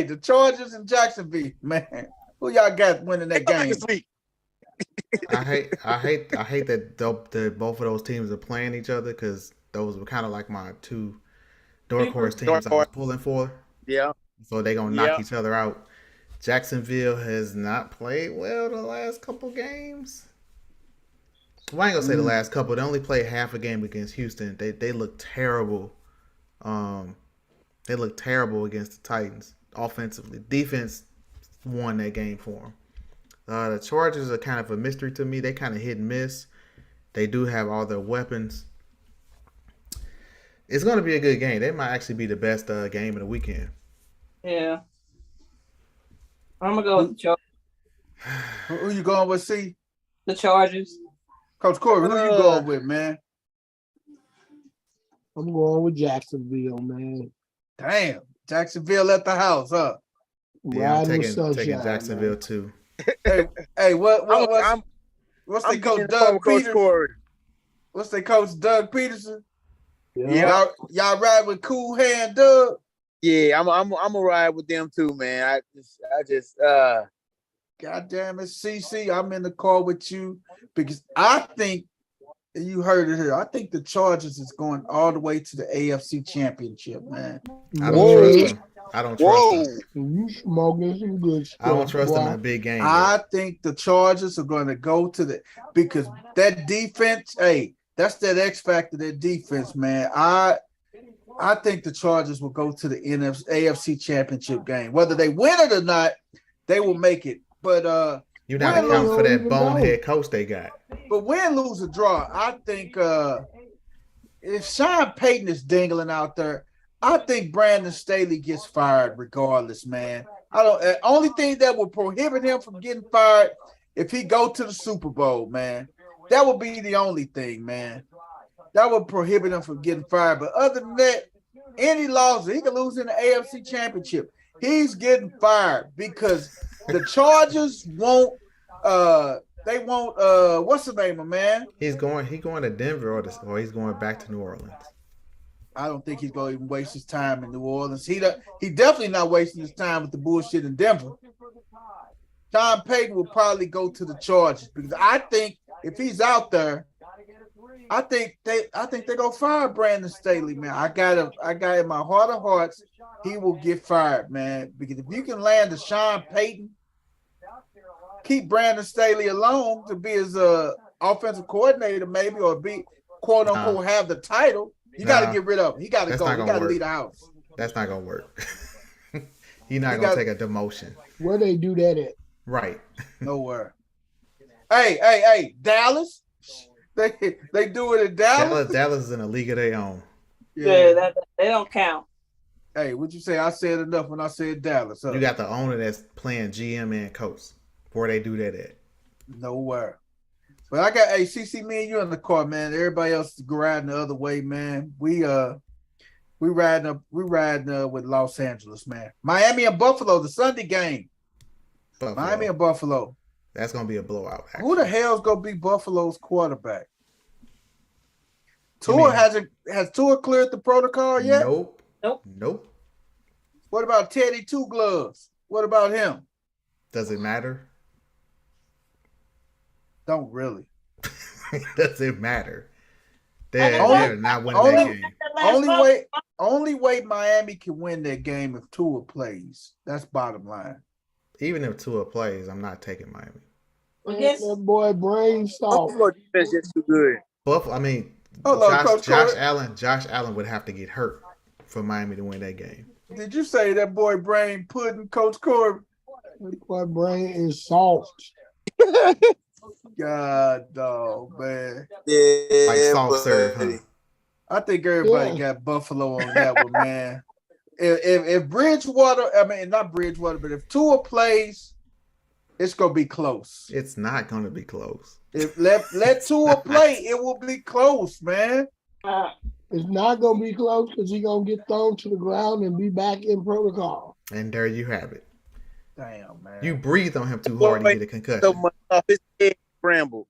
the Chargers and Jacksonville, man. Who y'all got winning that game? I hate that both of those teams are playing each other because those were kind of like my two dark horse teams I was pulling for. Yeah. So they gonna knock each other out. Jacksonville has not played well the last couple games. Well, I ain't gonna say the last couple. They only played half a game against Houston. They look terrible. They look terrible against the Titans offensively. Defense won that game for them. The Chargers are kind of a mystery to me. They kind of hit and miss. They do have all their weapons. It's going to be a good game. They might actually be the best game of the weekend. Yeah. I'm going to go with the Chargers. Who you going with, C? The Chargers. Coach Corey, who you going with, man? I'm going with Jacksonville, man. Damn. Jacksonville at the house, huh? Yeah, I'm taking Jacksonville, man. Too. Hey, what's their coach Doug Peterson? What's their coach Doug Peterson? Yeah. Y'all ride with Cool Hand Doug? Yeah, I'm a ride with them too, man. I just God damn it, CC, I'm in the car with you because I think you heard it here. I think the Chargers is going all the way to the AFC Championship, man. I don't trust them. I don't trust them. You smoking some good stuff. I don't trust them in a big game. I think the Chargers are going to go to because that defense, that's that X factor, that defense, man. I think the Chargers will go to the AFC Championship game. Whether they win it or not, they will make it. But you're not accounting for that bonehead coach they got. But win, lose, or draw, I think if Sean Payton is dangling out there, I think Brandon Staley gets fired regardless, man. Only thing that will prohibit him from getting fired if he go to the Super Bowl, man. That would be the only thing, man. That would prohibit him from getting fired. But other than that, any loss, he can lose in the AFC Championship. He's getting fired because the Chargers won't what's the name of man? He's going to Denver or he's going back to New Orleans. I don't think he's going to even waste his time in New Orleans. He definitely not wasting his time with the bullshit in Denver. Tom Payton will probably go to the Chargers because I think if he's out there, I think they're gonna fire Brandon Staley, man. I got in my heart of hearts, he will get fired, man. Because if you can land a Sean Payton, keep Brandon Staley alone to be his offensive coordinator, maybe, or be quote unquote have the title. You got to get rid of him. He got to go. He got to leave the house. That's not gonna work. He's not gonna take a demotion. Where they do that at? Right. Nowhere. Hey, Dallas. They do it in Dallas. Dallas is in a league of their own. Yeah, they don't count. Hey, what'd you say? I said enough when I said Dallas. Huh? You got the owner that's playing GM and coach. Where they do that at? Nowhere. But I got CC, me and you in the car, man. Everybody else is riding the other way, man. We riding with Los Angeles, man. Miami and Buffalo, the Sunday game. Miami and Buffalo. That's gonna be a blowout. Actually. Who the hell's gonna be Buffalo's quarterback? Tua has Tua cleared the protocol yet? Nope. What about Teddy Two Gloves? What about him? Does it matter? Don't really. Does it matter? They're not winning that game. Only way Miami can win that game if Tua plays. That's bottom line. Even if Tua plays, I'm not taking Miami. That boy brain soft. Buffalo defense is too good. Josh Allen would have to get hurt for Miami to win that game. Did you say that boy brain pudding, Coach Corey? That boy brain is soft. God, dog, man. Yeah, Like soft serve, huh? I think everybody got Buffalo on that one, man. If Bridgewater, I mean not Bridgewater, but if Tua plays, it's gonna be close. It's not gonna be close. If let Tua play, it will be close, man. It's not gonna be close because he's gonna get thrown to the ground and be back in protocol. And there you have it. Damn, man. You breathed on him too hard to get a concussion. So much off his head scrambled.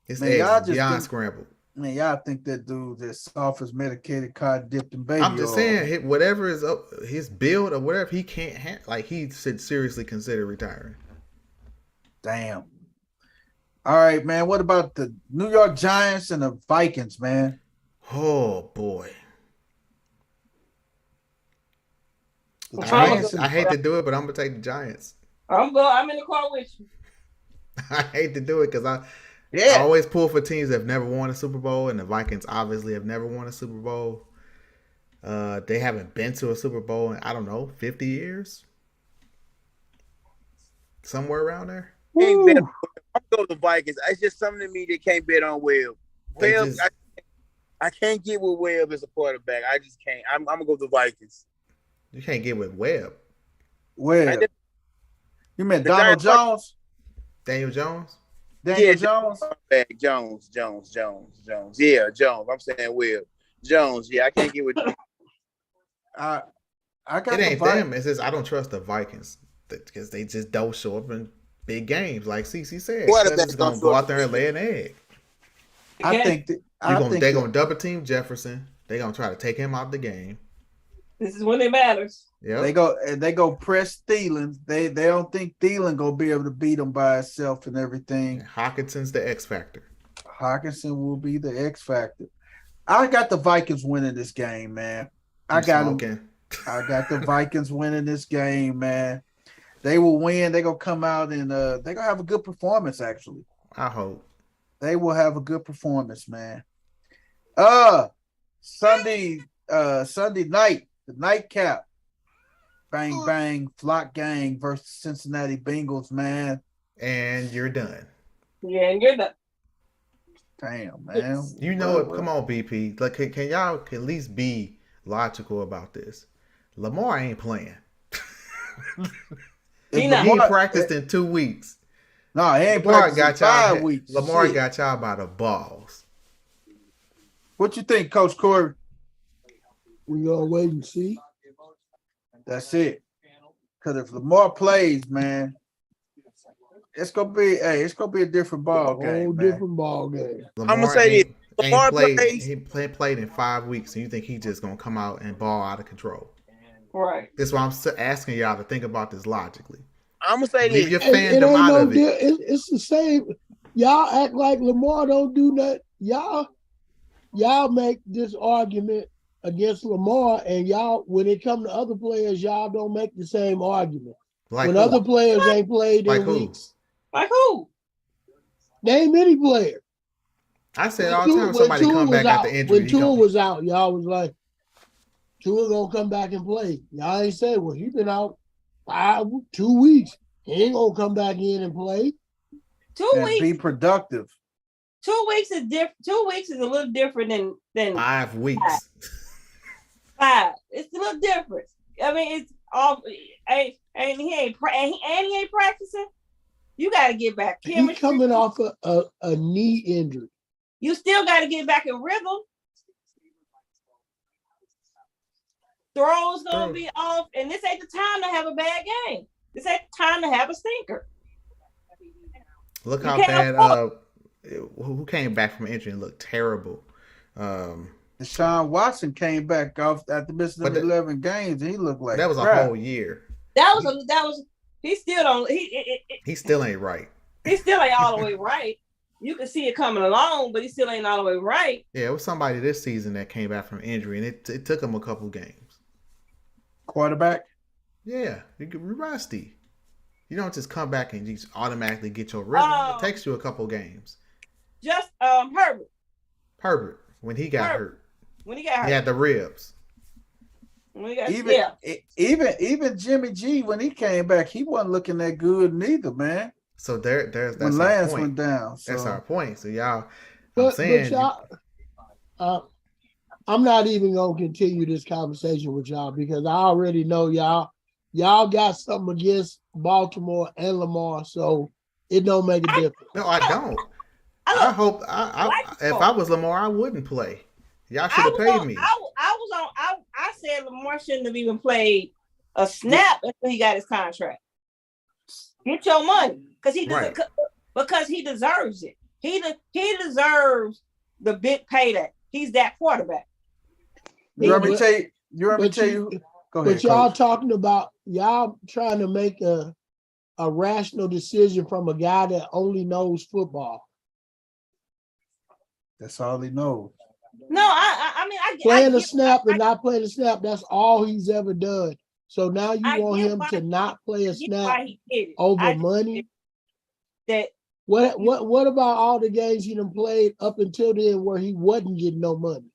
His Man, eggs beyond scrambled. Man, y'all think that dude is soft as medicated cotton dipped in baby I'm just oil. saying, whatever is up, his build or whatever, he can't he should seriously consider retiring. Damn. All right, man. What about the New York Giants and the Vikings, man? Oh boy. I hate to do it, but I'm gonna take the Giants. I'm in the car with you. I hate to do it because I always pull for teams that have never won a Super Bowl, and the Vikings obviously have never won a Super Bowl. They haven't been to a Super Bowl in, I don't know, 50 years? Somewhere around there. I'm going to the Vikings. It's just something to me that can't bet on Webb. I can't get with Webb as a quarterback. I just can't. I'm going to go to the Vikings. You can't get with Webb. Webb. You meant Donald Jones? Daniel Jones? Daniel Jones? Jones. Yeah, Jones. I'm saying Webb. Jones. Yeah, I can't get with I got it ain't them. It's just I don't trust the Vikings because they just don't show up in big games. Like CC said, Cousins is gonna go out there and lay an egg. I think they're gonna double team Jefferson. They're gonna try to take him out the game. This is when it matters. Yeah, they go press Thielen. They don't think Thielen gonna be able to beat them by itself and everything. Hawkinson's the X factor. Hawkinson will be the X factor. I got the Vikings winning this game, man. I got the Vikings winning this game, man. They will win. They're gonna come out and they're gonna have a good performance, actually. I hope. They will have a good performance, man. Sunday night, the nightcap. Bang bang, Flock Gang versus Cincinnati Bengals, man. And you're done. Yeah, and you're done. Damn, man. You know it. Come on, BP. Like, can y'all at least be logical about this? Lamar ain't playing. He practiced in 2 weeks. No, he ain't practiced in 5 weeks. Lamar got y'all by the balls. What you think, Coach Corey? We gonna wait and see. That's it. Because if Lamar plays, man, it's gonna be a different ball game. Whole different ball game. I'm gonna say this. Lamar he played in 5 weeks, and you think he's just gonna come out and ball out of control? Right. That's why I'm asking y'all to think about this logically. I'm gonna say this. Your fandom out of it. It's the same. Y'all act like Lamar don't do nothing. Y'all make this argument against Lamar, and y'all, when it comes to other players, y'all don't make the same argument. Like when who? Other players ain't played like in who? weeks. Like who? Name any player. I said all the time somebody come back after injury. When Tua was out, y'all was like, Tua gonna come back and play. Y'all ain't say, well, he been out 2 weeks. He ain't gonna come back in and play. 2 weeks. Be productive. 2 weeks is different. 2 weeks is a little different than 5 weeks. 5. It's a little different. I mean, it's all and he ain't practicing. You got to get back. He's coming off a knee injury. You still got to get back in rhythm. Throws gonna be off, and this ain't the time to have a bad game. This ain't the time to have a stinker. Look how bad. Who came back from injury and looked terrible. Deshaun Watson came back off after missing 11 games, and he looked like that was crap. a whole year. That was. He still don't. He still ain't right. He still ain't all the way right. You can see it coming along, but he still ain't all the way right. Yeah, it was somebody this season that came back from injury, and it took him a couple games. Quarterback? Yeah, you're rusty. You don't just come back and just automatically get your rhythm. It takes you a couple games. Just Herbert. Herbert, when he got hurt. When he got hurt. He had the ribs. Even Jimmy G, when he came back, he wasn't looking that good neither, man. So there's when that's our Lance point. went down. So. That's our point. So y'all, but y'all, I'm not even gonna continue this conversation with y'all because I already know y'all got something against Baltimore and Lamar, so it don't make a difference. No, I don't. I hope if I was Lamar, I wouldn't play. Y'all should have paid me. I said Lamar shouldn't have even played a snap until he got his contract. Get your money because he deserves it. He deserves the big payday. He's that quarterback. You want me to tell you? Go ahead. But y'all talking about y'all trying to make a rational decision from a guy that only knows football. That's all he knows. No, I mean, playing a snap and not playing a snap. That's all he's ever done. So now you want him to not play a snap over money. What about all the games he done played up until then where he wasn't getting no money?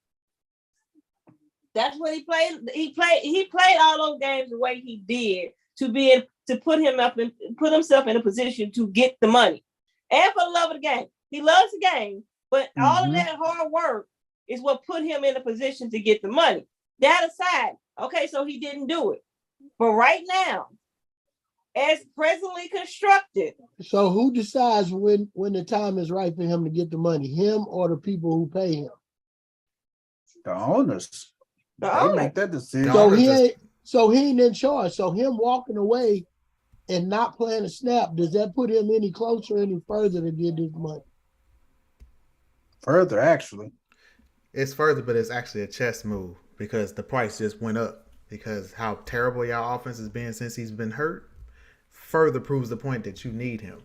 That's what he played. He played all those games the way he did to be able to put himself in a position to get the money. And for the love of the game. He loves the game, but all of that hard work is what put him in a position to get the money. That aside, okay, so he didn't do it. But right now, as presently constructed. So who decides when the time is right for him to get the money? Him or the people who pay him? The owners. They make that decision. So he ain't in charge. So him walking away and not playing a snap, does that put him any closer, any further to get this money? Further, actually. It's further, but it's actually a chess move because the price just went up because how terrible y'all offense has been since he's been hurt further proves the point that you need him.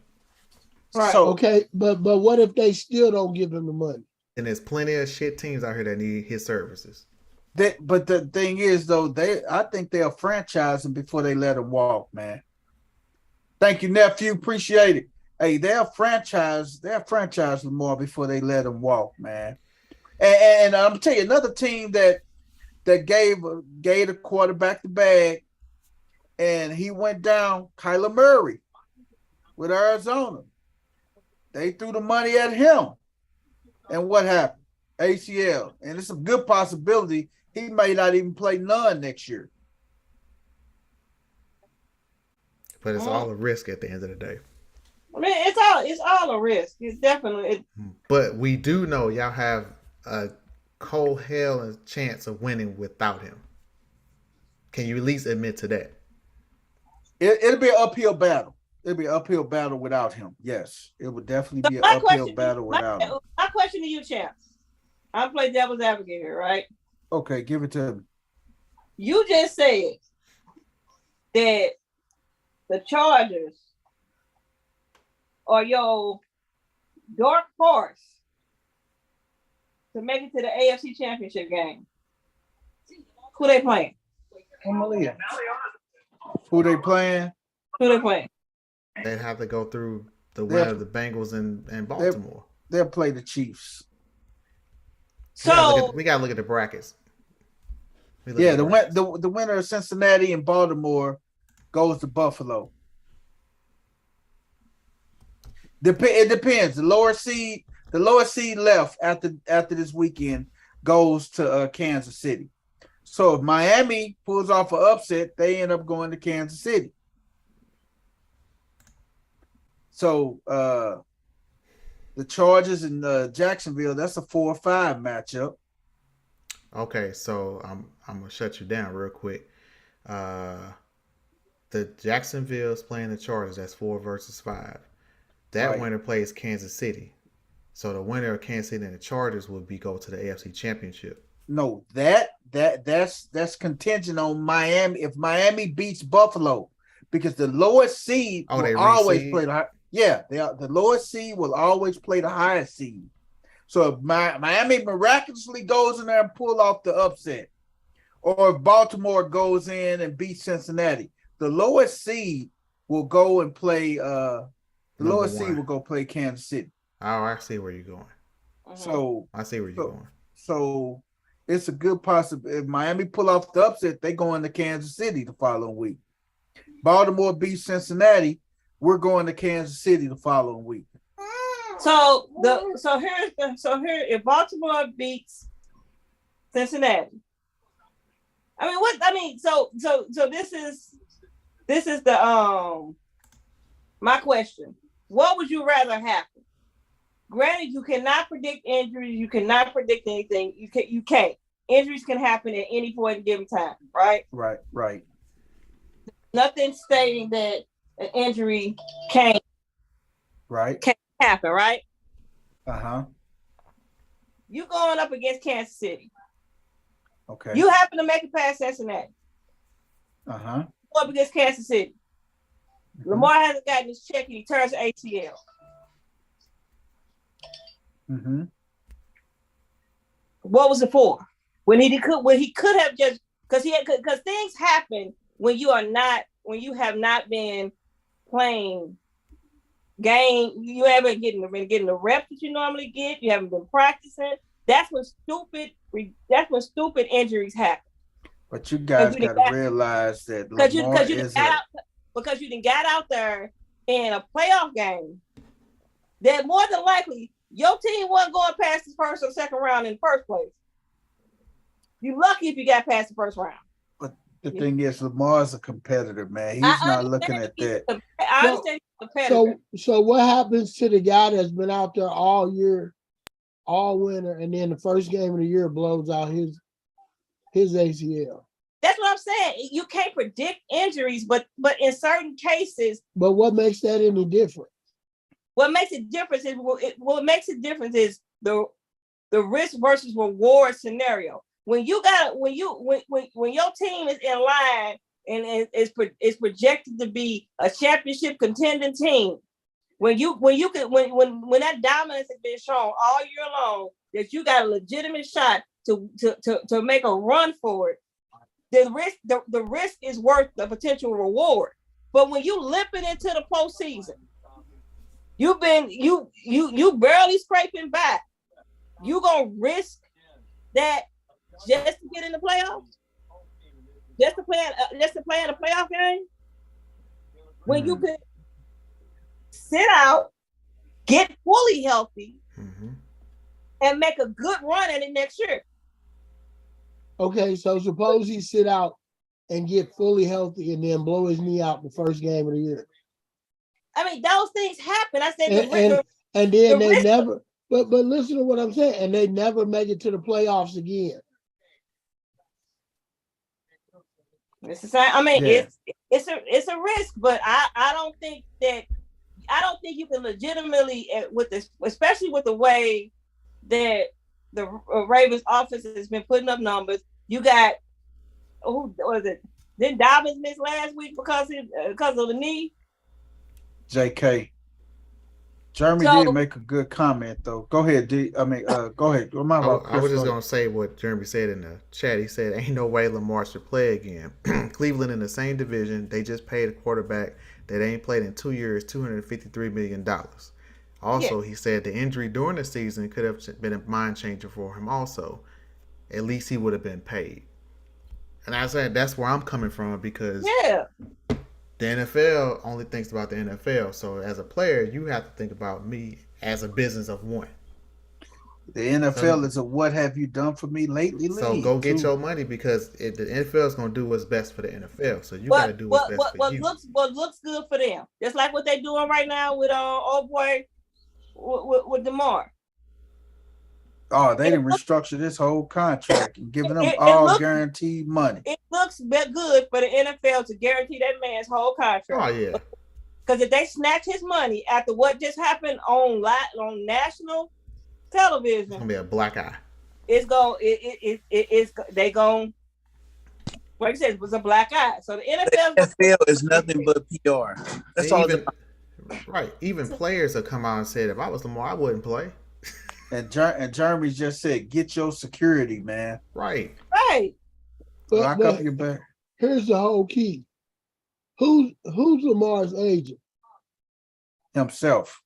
Right. So, okay, but what if they still don't give him the money? And there's plenty of shit teams out here that need his services. But the thing is, though, I think they'll franchise him before they let him walk, man. Thank you, nephew. Appreciate it. Hey, they'll franchise Lamar before they let him walk, man. And I'm gonna tell you another team that gave the quarterback the bag, and he went down. Kyler Murray with Arizona. They threw the money at him, and what happened? ACL, and it's a good possibility he may not even play none next year. But it's all a risk at the end of the day. I mean, it's all a risk. It's definitely. But we do know y'all have a cold hell and chance of winning without him. Can you at least admit to that? It'll be an uphill battle. It'll be an uphill battle without him. Yes, it would definitely be an uphill battle without him. My question to you, Champs. I'm playing devil's advocate here, right? Okay, give it to me. You just said that the Chargers are your dark horse to make it to the AFC Championship game. Who they playing? Who they playing? They'd have to go through the winner of the Bengals and Baltimore. They'll play the Chiefs. So we gotta look at the brackets. The winner of Cincinnati and Baltimore goes to Buffalo. It depends. The lower seed left after this weekend goes to Kansas City. So if Miami pulls off an upset, they end up going to Kansas City. So the Chargers and Jacksonville, that's a 4-5 matchup. Okay, so I'm gonna shut you down real quick. The Jacksonville's playing the Chargers. That's 4 versus 5. That winner plays Kansas City. So the winner of Kansas City and the Chargers would go to the AFC Championship. No, that's contingent on Miami. If Miami beats Buffalo, because the lowest seed will always play the high. Yeah, the lowest seed will always play the highest seed. So if Miami miraculously goes in there and pull off the upset, or if Baltimore goes in and beats Cincinnati, the lowest seed will go and play. Seed will go play Kansas City. Oh, I see where you're going. So I see where you're going. So it's a good possibility. If Miami pull off the upset, they go into Kansas City the following week. Baltimore beats Cincinnati. We're going to Kansas City the following week. So here if Baltimore beats Cincinnati. So this is the my question. What would you rather happen? Granted, you cannot predict injuries, you cannot predict anything. You can't. Injuries can happen at any point in given time, right? Right. Nothing stating that an injury can't happen, right? You going up against Kansas City. Okay. You happen to make it past Cincinnati. Go up against Kansas City. Lamar hasn't gotten his check and he turns ATL. What was it for? When he could have just because things happen when you have not been playing game. You haven't been getting the reps that you normally get. You haven't been practicing. That's when stupid injuries happen. But you guys got to realize that Lamar because you didn't got out there in a playoff game. That more than likely your team wasn't going past the first or second round in the first place. You're lucky if you got past the first round. But the thing is, Lamar's a competitor, man. He's not looking at that. I understand he's a competitor. So what happens to the guy that's been out there all year, all winter, and then the first game of the year blows out his ACL? That's what I'm saying. You can't predict injuries, but in certain cases. But what makes that any different? What makes it different is the risk versus reward scenario. When your team is in line and is projected to be a championship contending team, when that dominance has been shown all year long, that you got a legitimate shot to make a run for it, the risk is worth the potential reward. But when you limping into the postseason, you barely scraping by, you gonna risk that just to get in the playoffs, just to play in a playoff game, when you could sit out, get fully healthy, and make a good run at it next year. Okay, so suppose he sit out and get fully healthy and then blow his knee out the first game of the year. I mean, those things happen. I said, and then they never. But listen to what I'm saying, and they never make it to the playoffs again. It's the same. I mean, it's a risk, but I don't think you can legitimately with this, especially with the way that the Ravens offense has been putting up numbers. You got who was it? Didn't Dobbins miss last week because of the knee? JK. Jeremy did make a good comment though. Go ahead, D. I mean, go ahead. I was just gonna say what Jeremy said in the chat. He said, "Ain't no way Lamar should play again." Cleveland in the same division. They just paid a quarterback that ain't played in 2 years, $253 million. Also, he said the injury during the season could have been a mind changer for him. Also, at least he would have been paid. And I said that's where I'm coming from because the NFL only thinks about the NFL. So as a player, you have to think about me as a business of one. The NFL is a what have you done for me lately? So go get your money because the NFL is going to do what's best for the NFL. So you got to do what's best for you. What looks good for them. Just like what they're doing right now with old boy with DeMar. Oh, they didn't restructure this whole contract and giving them all guaranteed money. It looks good for the NFL to guarantee that man's whole contract. Oh, yeah. Because if they snatch his money after what just happened on national television, it's gonna be a black eye. They going, like I said, it was a black eye. So the NFL is nothing but PR. That's all. Right. Even players have come out and said, if I was Lamar, I wouldn't play. And Jeremy just said, get your security, man. Right. Lock up your back. Here's the whole key. Who's Lamar's agent? Himself.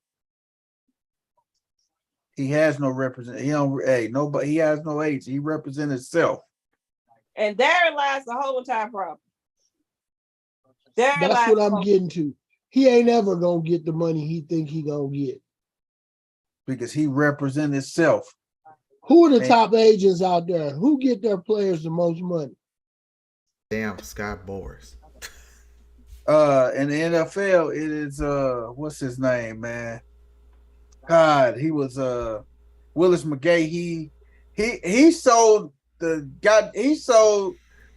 He has no represent. He has no agent. He represents himself. And therein lies the whole entire problem. That's what I'm getting to. he ain't ever gonna get the money he think he gonna get. Because he represents himself. Who are the top agents out there? Who get their players the most money? Damn, Scott Boras. In the NFL, it is what's his name, man? God, he was Willis McGahee. He sold the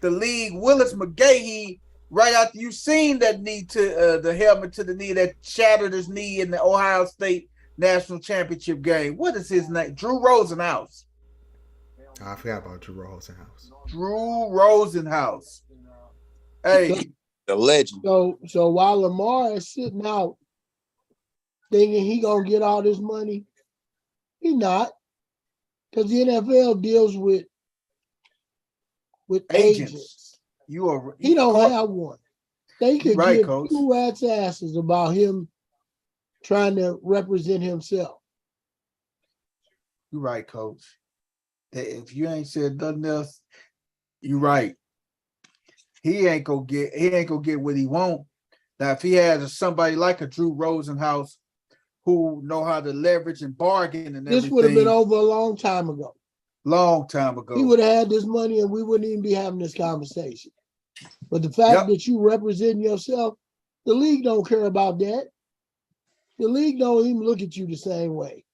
league Willis McGahee right after you seen that knee to the helmet to the knee that shattered his knee in the Ohio State National Championship game. What is his name? Drew Rosenhaus. Oh, I forgot about Drew Rosenhaus. Drew Rosenhaus. Hey, the legend. So while Lamar is sitting out thinking he gonna get all this money, he not, because the NFL deals with agents. He don't have one. They could give Coach. 2 rats' asses about him trying to represent himself. You're right, Coach. If you ain't said nothing else, you're right. He ain't gonna get what he want. Now, if he has somebody like a Drew Rosenhaus who know how to leverage and bargain and everything, this would have been over a long time ago. Long time ago. He would have had this money and we wouldn't even be having this conversation. But the fact that you represent yourself, the league don't care about that. The league don't even look at you the same way.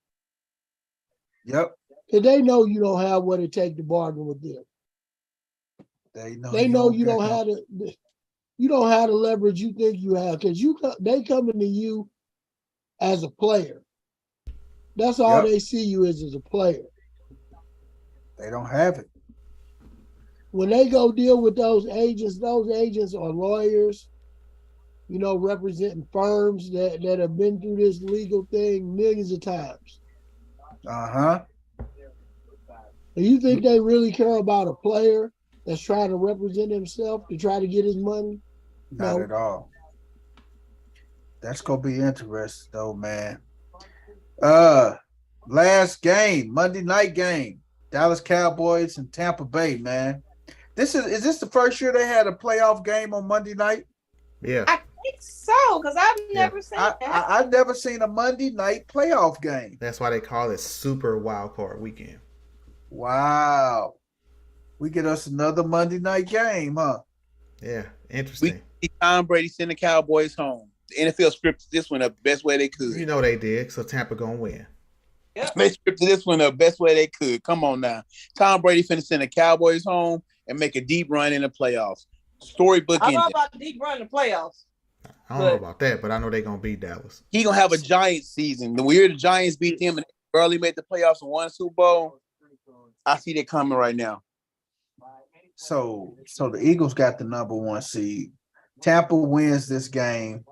Yep. Because they know you don't have what it takes to bargain with them. They know you don't have the leverage you think you have, because they coming to you as a player. That's all they see you as a player. They don't have it. When they go deal with those agents are lawyers, representing firms that have been through this legal thing millions of times. Uh-huh. Do you think they really care about a player that's trying to represent himself to try to get his money? Not at all. That's gonna be interesting though, man. Last game, Monday night game, Dallas Cowboys and Tampa Bay, man. Is this the first year they had a playoff game on Monday night? Yeah. I think so, because I've never seen that. I've never seen a Monday night playoff game. That's why they call it Super Wild Card Weekend. Wow. We get us another Monday night game, huh? Yeah, interesting. Tom Brady sent the Cowboys home. The NFL scripted this one the best way they could. You know they did, so Tampa gonna win. Yep. They scripted this one the best way they could. Come on now. Tom Brady finna send the Cowboys home and make a deep run in the playoffs. Storybook I don't know ending. about the deep run in the playoffs. I don't know about that, but I know they're gonna beat Dallas. He gonna have a Giants season. The year the Giants beat them and barely made the playoffs and won Super Bowl, I see that coming right now. So the Eagles got the number 1 seed. Tampa wins this game.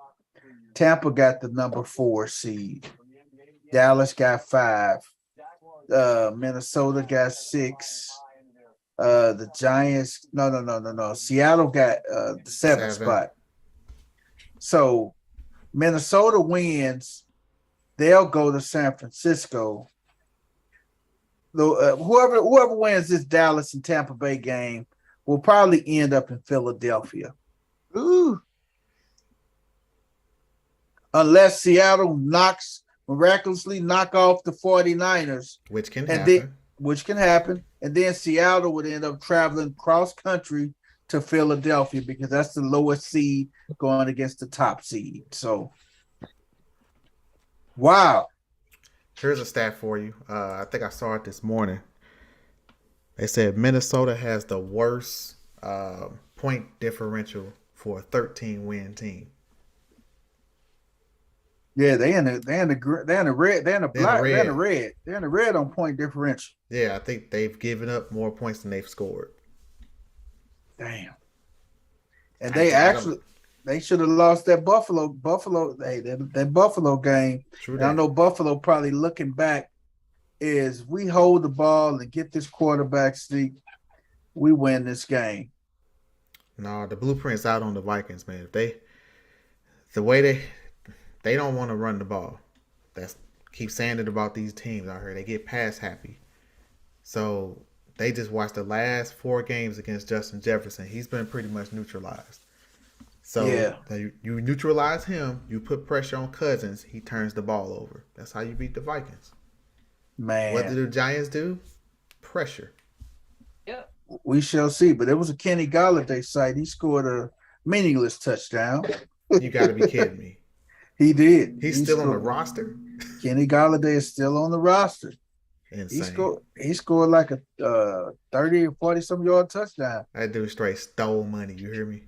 Tampa got the number 4 seed. Dallas got 5. Minnesota got 6. The Giants, no. Seattle got the 7th spot. So Minnesota wins. They'll go to San Francisco. Whoever wins this Dallas and Tampa Bay game will probably end up in Philadelphia. Ooh. Unless Seattle miraculously knock off the 49ers. Which can happen. And then Seattle would end up traveling cross country to Philadelphia because that's the lowest seed going against the top seed. So, wow. Here's a stat for you. I think I saw it this morning. They said Minnesota has the worst point differential for a 13-win team. Yeah, they're in the red on point differential. Yeah, I think they've given up more points than they've scored. Damn. And they should have lost that Buffalo that Buffalo game. True. I know Buffalo probably looking back is we hold the ball and get this quarterback sneak, we win this game. No, the blueprint's out on the Vikings, man. The way they don't want to run the ball. Keep saying it about these teams out here. They get pass happy. So they just watched the last 4 games against Justin Jefferson. He's been pretty much neutralized. So you neutralize him, you put pressure on Cousins, he turns the ball over. That's how you beat the Vikings. Man. What did the Giants do? Pressure. Yep. We shall see. But it was a Kenny Galladay site. He scored a meaningless touchdown. You got to be kidding me. He did. He's still on the roster? Kenny Galladay is still on the roster. Insane. He scored like a 30 or 40 some yard touchdown. That dude straight stole money. You hear me?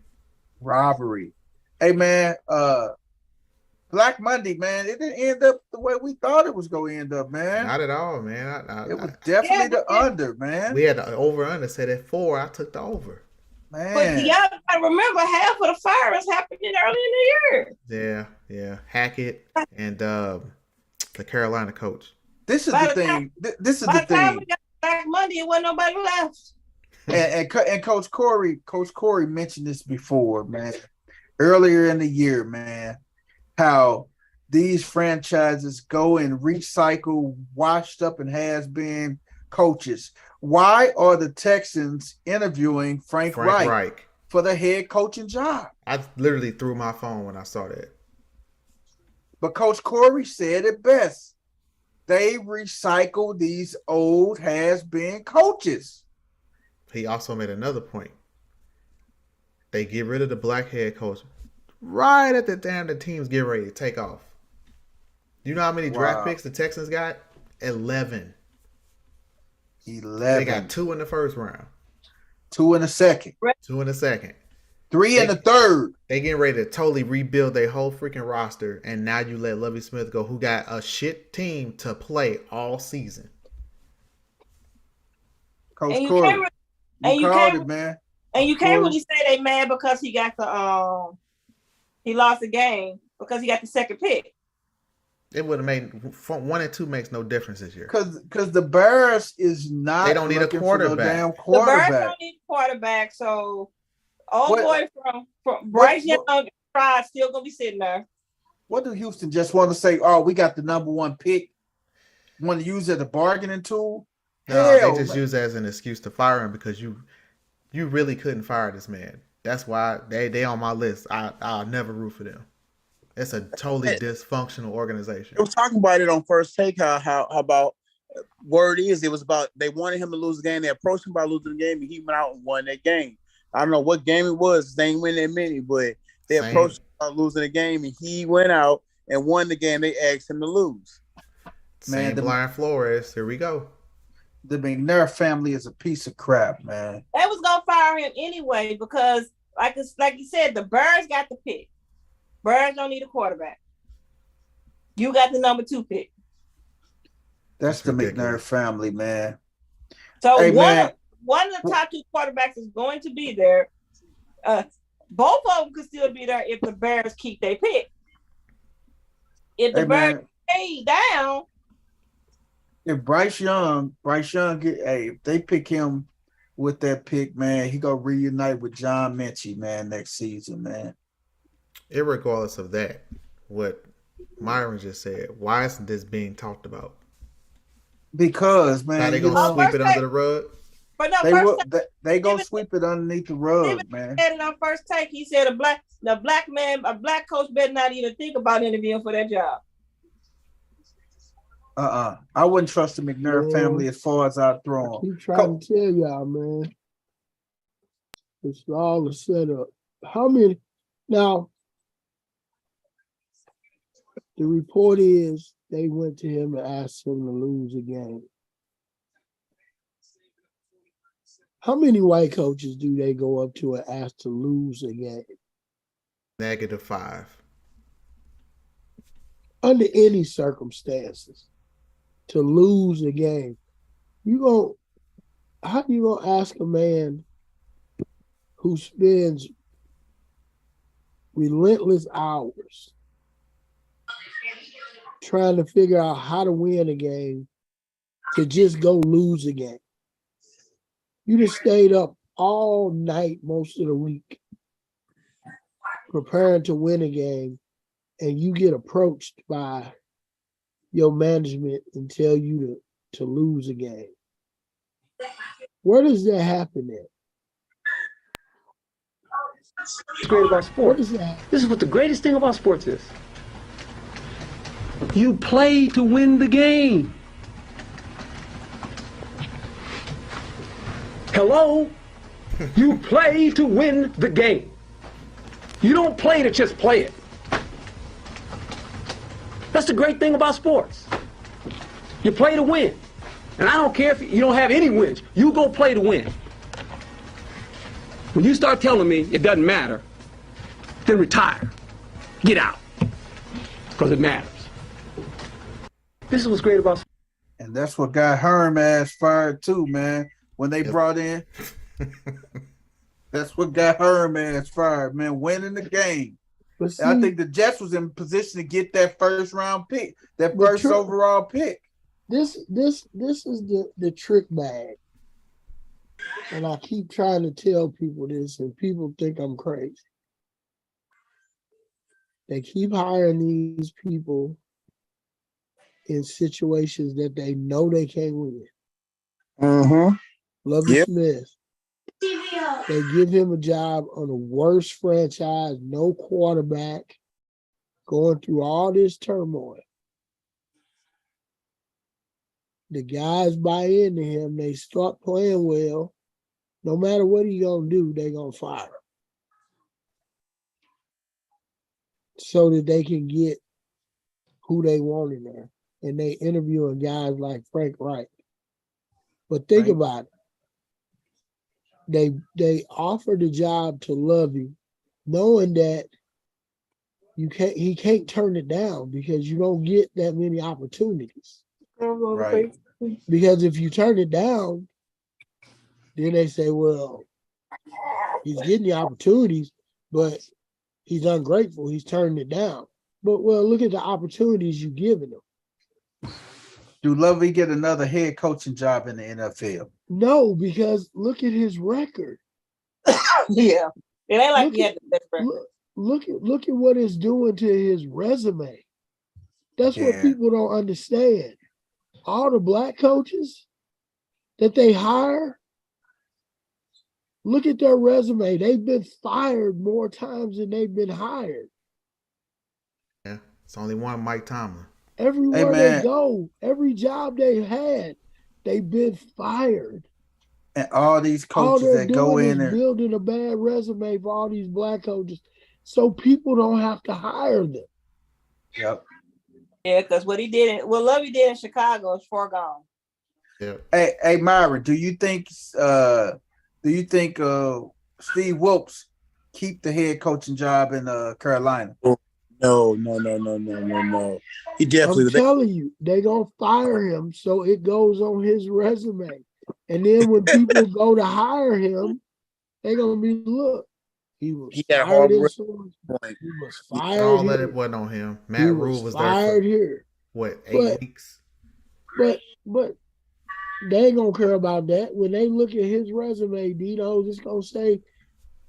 Robbery. Hey man, Black Monday, man, it didn't end up the way we thought it was going to end up, man. Not at all, man. It was definitely the under, man. We had the over-under set at 4. I took the over. Man. But y'all gotta remember, half of the firings happening early in the year. Yeah. Hackett and the Carolina coach. This is the thing. This is the thing. By the time we got Black Monday, it wasn't nobody left. And Coach Corey mentioned this before, man. Earlier in the year, man, how these franchises go and recycle washed up and has-been coaches. Why are the Texans interviewing Frank Reich for the head coaching job? I literally threw my phone when I saw that. But Coach Corey said it best. They recycle these old has-been coaches. He also made another point. They get rid of the black head coach right at the time the teams get ready to take off. You know how many draft picks the Texans got? 11. They got 2 in the first round. 2 in the second. 2 in the second. 3 in the third. They getting ready to totally rebuild their whole freaking roster, and now you let Lovie Smith go, who got a shit team to play all season. Coach Corey, you called it, man. And you can't really say they mad because he got the he lost the game because he got the second pick. It would have made 1 and 2 makes no difference this year. Because the Bears is not. They don't need a quarterback. No damn quarterback. The Bears don't need a quarterback. So, boy from Bryce Young tried still gonna be sitting there. What do Houston just want to say? Oh, we got the number 1 pick. Want to use it as a bargaining tool? No, they just use it as an excuse to fire him because you really couldn't fire this man. That's why they on my list. I'll never root for them. It's a totally dysfunctional organization. They was talking about it on First Take. How about word is it was about they wanted him to lose the game. They approached him about losing the game, and he went out and won that game. I don't know what game it was. They ain't win that many, but they approached him about losing the game, and he went out and won the game. They asked him to lose. Man, Brian Flores. Here we go. The McNair family is a piece of crap, man. They was gonna fire him anyway because, like you said, the Bears got the pick. Bears don't need a quarterback. You got the number 2 pick. That's the McNair family, man. So one of the top 2 quarterbacks is going to be there. Both of them could still be there if the Bears keep their pick. If the Bears stay down. If Bryce Young if they pick him with that pick, man, he gonna reunite with John Mechie, man, next season, man. Irregardless of that, what Myron just said, why isn't this being talked about? Because, man, how they gonna sweep it under the rug? But no, they gonna sweep it underneath the rug, man. Said it on First Take. He said a black coach better not even think about interviewing for that job. I wouldn't trust the McNair family as far as I throw them. I keep trying to tell y'all, man. It's all a setup. How many? Now, the report is they went to him and asked him to lose a game. How many white coaches do they go up to and ask to lose a game? -5. Under any circumstances, to lose a game, how you gonna ask a man who spends relentless hours trying to figure out how to win a game to just go lose a game? You just stayed up all night most of the week preparing to win a game, and you get approached by your management and tell you to lose a game. Where does that happen at? What's great about sports? What is that? This is what the greatest thing about sports is. You play to win the game. Hello? You play to win the game. You don't play to just play it. That's the great thing about sports. You play to win. And I don't care if you don't have any wins. You go play to win. When you start telling me it doesn't matter, then retire. Get out. Because it matters. This is what's great about sports. And that's what got Herm ass fired too, man. When they brought in, that's what got Herm ass fired, man. Winning the game. See, I think the Jets was in position to get that first round pick, that first overall pick. This is the trick bag. And I keep trying to tell people this, and people think I'm crazy. They keep hiring these people in situations that they know they can't win. Mm-hmm. Lovie Smith. They give him a job on the worst franchise, no quarterback, going through all this turmoil. The guys buy into him. They start playing well. No matter what he's going to do, they're going to fire him. So that they can get who they want in there. And they interviewing guys like Frank Reich. But think about it. They offered the job to Lovey, knowing that he can't turn it down because you don't get that many opportunities. Right. Because if you turn it down, then they say, well, he's getting the opportunities, but he's ungrateful. He's turning it down. But, well, look at the opportunities you're giving him. Do Lovey get another head coaching job in the NFL? No, because look at his record. Yeah. It ain't like he had the best record. Look at what it's doing to his resume. That's what people don't understand. All the black coaches that they hire, look at their resume. They've been fired more times than they've been hired. Yeah, it's only one Mike Tomlin. Everywhere they go, every job they've had, they've been fired. And all these coaches that go in and building a bad resume for all these black coaches, so people don't have to hire them. Yep. Yeah, because what he did, Lovey did in Chicago is foregone. Yeah. Hey, Myron, do you think Steve Wilkes keep the head coaching job in Carolina? No. He definitely. I'm telling you, they gonna fire him, so it goes on his resume. And then when people go to hire him, they gonna be look. He was fired. He was fired. All that it wasn't on him. Matt Rule was fired there for, here. What, 8 weeks? But they ain't gonna care about that. When they look at his resume, Dino, it's gonna say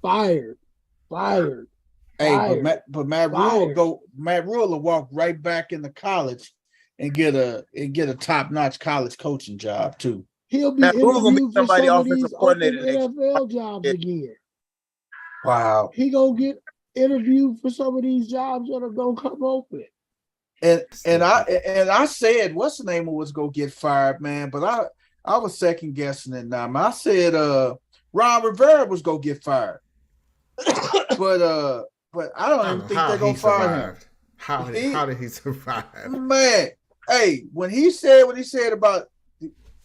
fired. Hey, but Matt Rule will walk right back into college and get a top-notch college coaching job too. He'll be interviewed for some of these open NFL jobs again. Wow. He gonna get interviewed for some of these jobs that are gonna come open. And I said what's the name was gonna get fired, man, but I was second guessing it now. I said Ron Rivera was gonna get fired. But I don't even think they're gonna fire him. How did he survive? Man, hey, when he said what he said about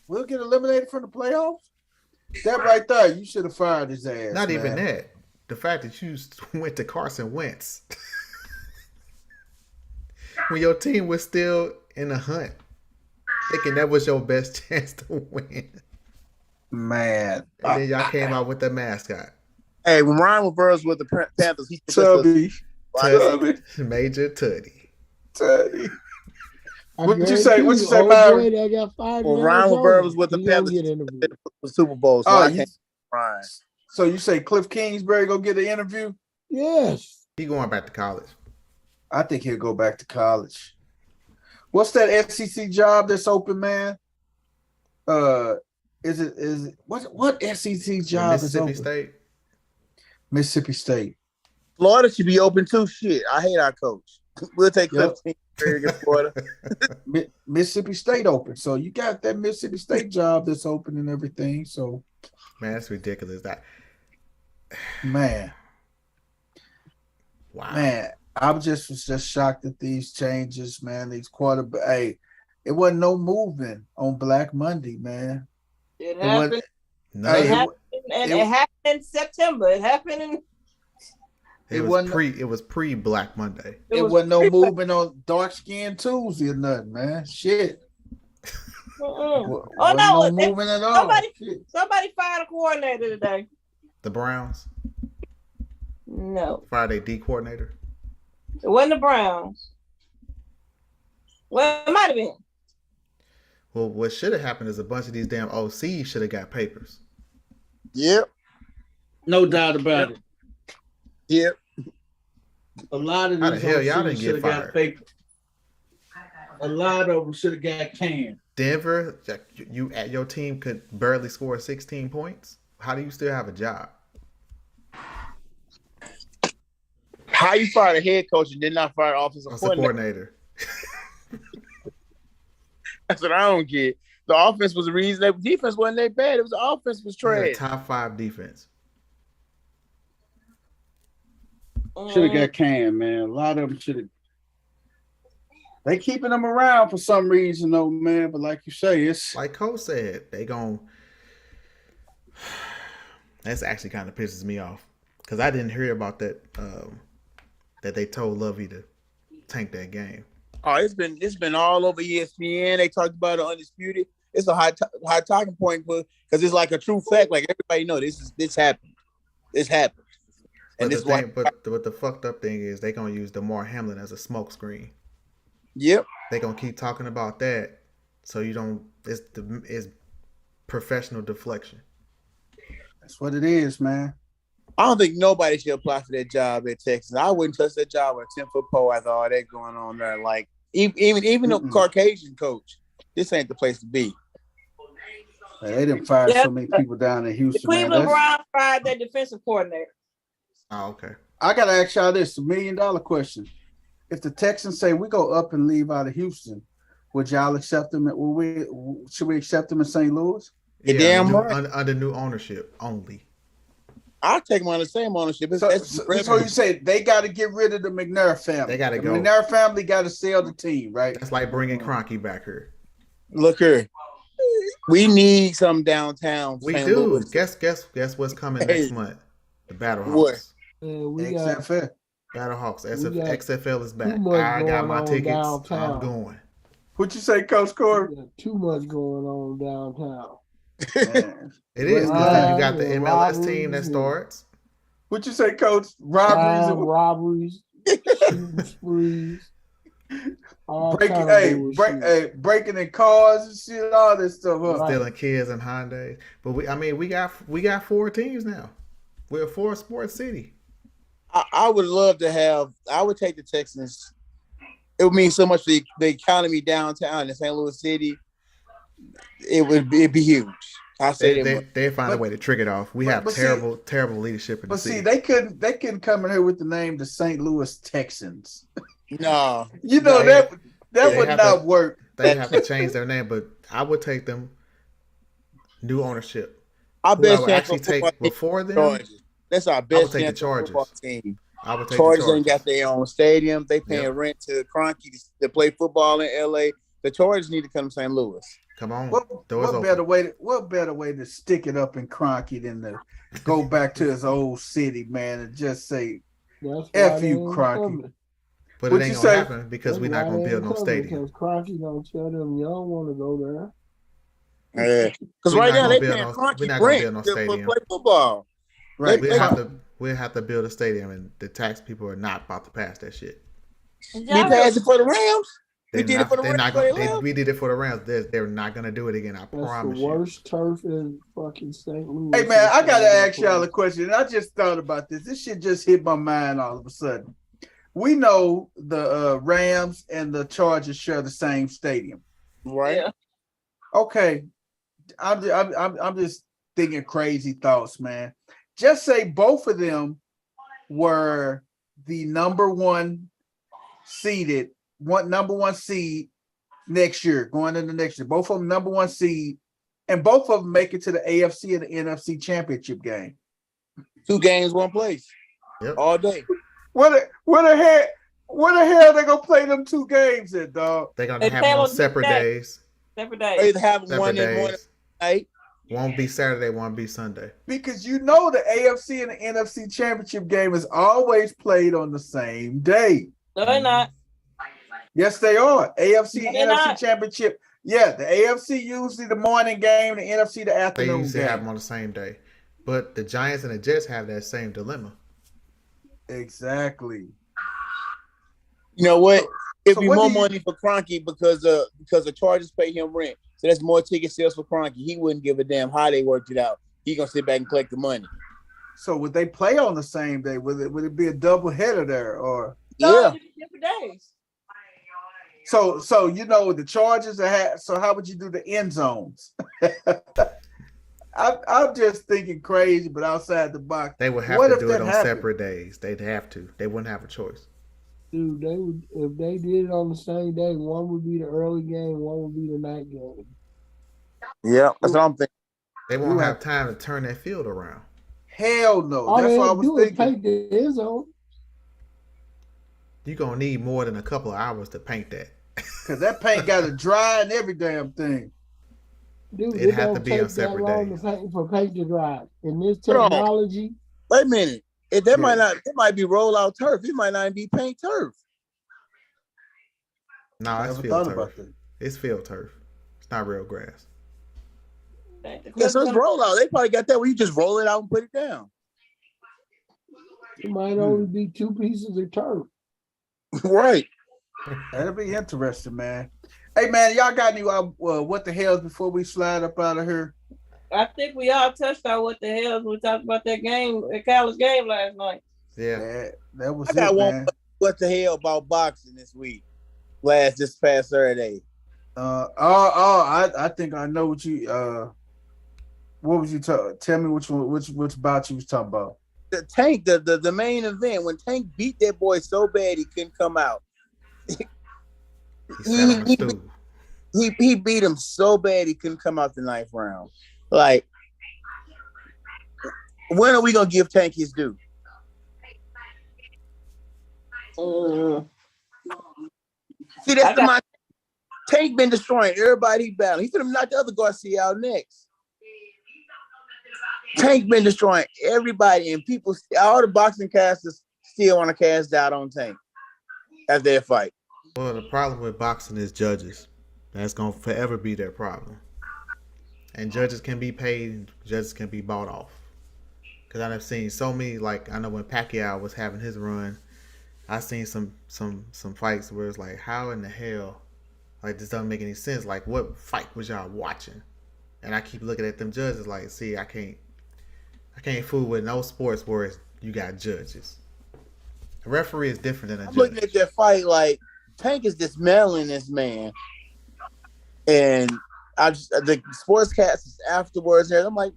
we'll get eliminated from the playoffs, that right there, you should have fired his ass. Not even that. The fact that you went to Carson Wentz when your team was still in the hunt, thinking that was your best chance to win. Man. And then y'all came out with the mascot. Hey, when Ryan Rivera was with the Panthers, he Tubby. Major Tuddy. What you say, Byron? Well, Ryan Rivera was with the Panthers for Super Bowl. So I can't Ryan. So you say Cliff Kingsbury go get an interview? Yes. He going back to college. I think he'll go back to college. What's that SEC job that's open, man? Is it what SEC job is open? Mississippi State. Mississippi State. Florida should be open too. Shit, I hate our coach. We'll take Cliff against Florida. Mississippi State open, so you got that Mississippi State job that's open and everything. So, man, that's ridiculous. That man, wow, man, I was just shocked at these changes, man. These quarterback, hey, it wasn't no movement on Black Monday, man. It happened. It happened in September. It happened in. It was pre Black Monday. It wasn't no movement on dark skin Tuesday or nothing, man. Shit. Oh no, movement at all. Somebody fired a coordinator today. The Browns? No. Friday D coordinator? It wasn't the Browns. Well, it might have been. Well, what should have happened is a bunch of these damn OCs should have got papers. Yep. No doubt about it. Yep. A lot of these OCs should have got papers. A lot of them should have got canned. Denver, your team could barely score 16 points. How do you still have a job? How you fired a head coach and did not fire an offensive coordinator? That's what I don't get. The offense was the reason. The defense wasn't that bad. It was the offense was trash. Top 5 defense. Should have got canned, man. A lot of them should have. They keeping them around for some reason, though, man. But like you say, it's like Cole said, they gon'. That's actually kind of pisses me off because I didn't hear about that. That they told Lovey to tank that game. Oh, it's been all over ESPN. They talked about it Undisputed. It's a high talking point because it's like a true fact. Like everybody know this happened. This happened. And but the fucked up thing is they gonna use DeMar Hamlin as a smokescreen. Yep. They gonna keep talking about that, so you don't. It's professional deflection. That's what it is, man. I don't think nobody should apply for that job at Texas. I wouldn't touch that job with a 10-foot pole after all that going on there. Like even a Caucasian coach, this ain't the place to be. They didn't fire so many people down in Houston. The Cleveland Browns fired their defensive coordinator. Oh, okay. I gotta ask y'all this: $1 million question. If the Texans say we go up and leave out of Houston, would y'all accept them? Should we accept them in St. Louis? Yeah, damn right. Under new ownership only. I'll take them on the same ownership. So you say they got to get rid of the McNair family. They got to go. The McNair family got to sell the team, right? That's like bringing Kroenke back here. Look here. We need some downtown. We St. do. Louis. Guess what's coming next month? The Battlehawks. What? XFL. Battlehawks. XFL is back. I got my tickets. Downtown. I'm going. What you say, Coach Corey? Too much going on downtown. It is. You got the MLS team that starts. What you say, Coach? Robberies, shooting sprees, breaking in cars and shit, all this stuff. Huh? Stealing kids and Hyundai. But we got 4 teams now. We're a 4 sports city. I would love to have. I would take the Texans. It would mean so much for the economy downtown in St. Louis City. It'd be huge. I say they find a way to trick it off. We have terrible leadership in the city. But see, they couldn't come in here with the name the St. Louis Texans. No, that would not work. They have to change their name, but I would take them new ownership. I bet would actually take before them. Chargers. That's our best take the Chargers. Team. I would take Chargers the Chargers. ain't got their own stadium. They paying rent to Kroenke to play football in LA. The Chargers need to come to St. Louis. Come on. What better way to stick it up in Kroenke than to go back to his old city, man, and just say F you, Kroenke. But it ain't gonna happen because we're not gonna build no stadium. Because Kroenke gonna tell them you don't want to go there. Yeah, because right now they paying Kroenke rent to play football. Right, we'll have to build a stadium, and the tax people are not about to pass that shit. We passed it for the Rams. We did it for the Rams. We did it for the Rams. They're not going to do it again. I promise you. The worst turf in fucking St. Louis. Hey man, I gotta ask y'all a question. And I just thought about this. This shit just hit my mind all of a sudden. We know the Rams and the Chargers share the same stadium, right? Yeah. Okay, I'm just thinking crazy thoughts, man. Just say both of them were the number one seed next year, going into next year. Both of them number one seed, and both of them make it to the AFC and the NFC championship game. 2 games, 1 place. Yep. All day. Where the hell they gonna play them 2 games at, dog? They're gonna have them on separate days. Separate They days. either have one in one night. Won't be Saturday, won't be Sunday. Because the AFC and the NFC championship game is always played on the same day. No, they're not. Yes, they are. AFC No, and they're NFC not. championship. Yeah, the AFC usually the morning game, the NFC the They afternoon usually game. have them on the same day. But the Giants and the Jets have that same dilemma. Exactly. You know what? It'd So be what more do you- money for Kroenke because the Chargers pay him rent. So that's more ticket sales for Kroenke. He wouldn't give a damn how they worked it out. He gonna sit back and collect the money. So would they play on the same day? Would it be a double header there, or No, Yeah. it's different days. so the Chargers are so how would you do the end zones? I'm just thinking crazy, but outside the box. They would have What to if do it that on happened? separate days. They'd have to. They wouldn't have a choice. Dude, they would if they did it on the same day. One would be the early game, one would be the night game. Yeah, that's what I'm thinking. They won't You have have- time to turn that field around. Hell no. All That's they what I have to was do is thinking. paint the end zone. You're gonna need more than a couple of hours to paint that. Because that paint got to dry and every damn thing. Dude, It'd it have don't to be take on that separate long days. for paint to dry. In this Hold on. technology, Wait a minute. If that might Yeah. not, it might be rollout turf. It might not be paint turf. No, it's Never field thought turf. about that. It's field turf. It's not real grass. Yeah, so it's rollout. They probably got that where you just roll it out and put it down. it might only be 2 pieces of turf. Right. That'll be interesting, man. Hey, man, y'all got any what the hells before we slide up out of here? I think we all touched on what the hell we talked about that game, the college game last night. Yeah. That was I got it, one. man. What the hell about boxing this week? This past Saturday. I think I know what you what was you tell me which bout you was talking about. The Tank, the main event, when Tank beat that boy so bad he couldn't come out. He sat on the stool. He beat him so bad he couldn't come out the 9th round. Like, when are we gonna give Tank his due? See, that's my Tank been destroying everybody he battled. He's gonna knock the other Garcia out next. Tank been destroying everybody, and people, all the boxing casters still want to cast out on Tank as their fight. Well, the problem with boxing is judges. That's gonna forever be their problem. And judges can be paid, judges can be bought off. Because I've seen so many, like, I know when Pacquiao was having his run, I seen some fights where it's like, how in the hell, like, this doesn't make any sense. Like, what fight was y'all watching? And I keep looking at them judges like, see, I can't fool with no sports where you got judges. A referee is different than a I'm judge. looking at that fight like Tank is dismantling this man, and the sportscasters afterwards, and I'm like,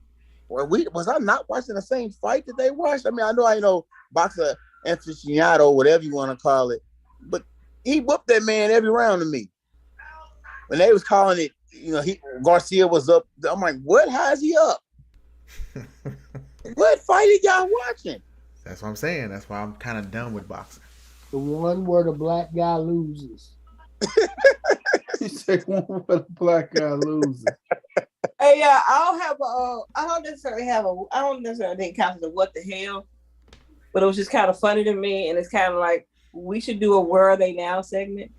was I not watching the same fight that they watched? I mean, I know boxer aficionado, whatever you want to call it, but he whooped that man every round to me. When they was calling it, Garcia was up. I'm like, what? How is he up? What fight are y'all watching? That's what I'm saying. That's why I'm kind of done with boxing. The one where the black guy loses. He said one where the black guy loses. Hey, yeah, I don't necessarily think count as what the hell, but it was just kind of funny to me, and it's kind of like we should do a "Where Are They Now" segment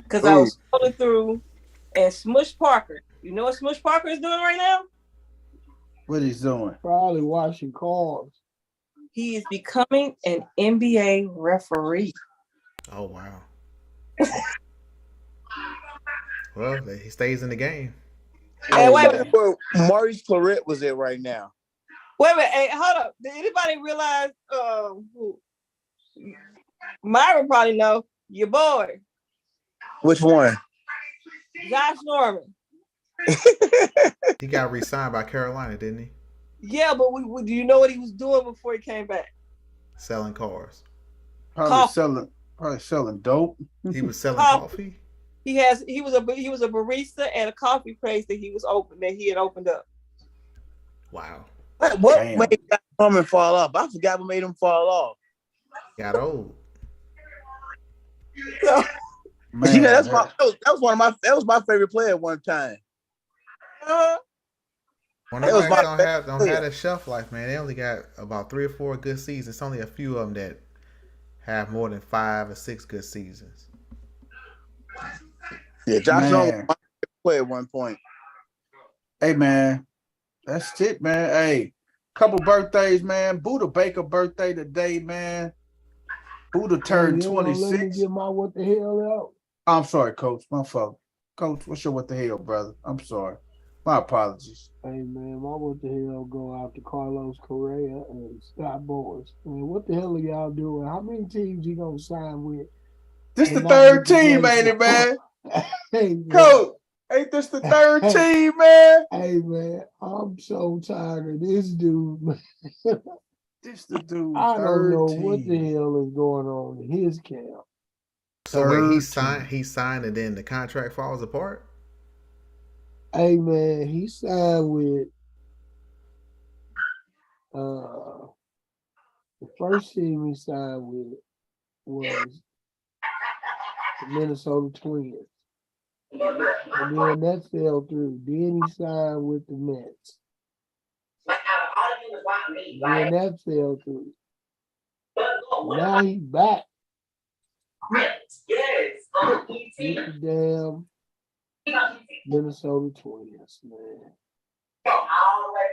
because I was scrolling through, and Smush Parker. You know what Smush Parker is doing right now? What he's doing? Probably washing cars. He is becoming an NBA referee. Oh, wow. Well, he stays in the game. Hey, wait a minute. Where Maurice Claret was at right now. Wait a minute. Hey, hold up. Did anybody realize? Myra probably know your boy, Which one? Josh Norman. He got re-signed by Carolina, didn't he? Yeah, but do you know what he was doing before he came back? selling cars. Probably selling dope. He was selling coffee. He was a barista at a coffee place that he had opened up. Wow. What made that woman fall off? I forgot what made him fall off. Got old. Man, that was my favorite player at one time. Quarterbacks don't have a shelf life, man. They only got about 3 or 4 good seasons. It's only a few of them that have more than 5 or 6 good seasons. Yeah, Josh Allen was my favorite player at one point. Hey, man, that's it, man. Hey, couple birthdays, man. Buddha Baker birthday today, man. Buddha turned 26. Let me get my what the hell out. I'm sorry, Coach. My fault. Coach, what's your what the hell, brother? I'm sorry. My apologies. Hey, man, my what the hell go out to Carlos Correa and Scott Boras. Man, what the hell are y'all doing? How many teams you gonna sign with? This the third team, ain't it, man? Hey, Coach, ain't this the third team, man? Hey, man, I'm so tired of this dude, man. This the dude. I don't know what the hell is going on in his camp. So wait, he signed and then the contract falls apart? Hey, man, he signed with the first team he signed with was the Minnesota Twins. And then that fell through. Then he signed with the Mets. And then that fell through. Now he back. With the damn Minnesota Twins, man.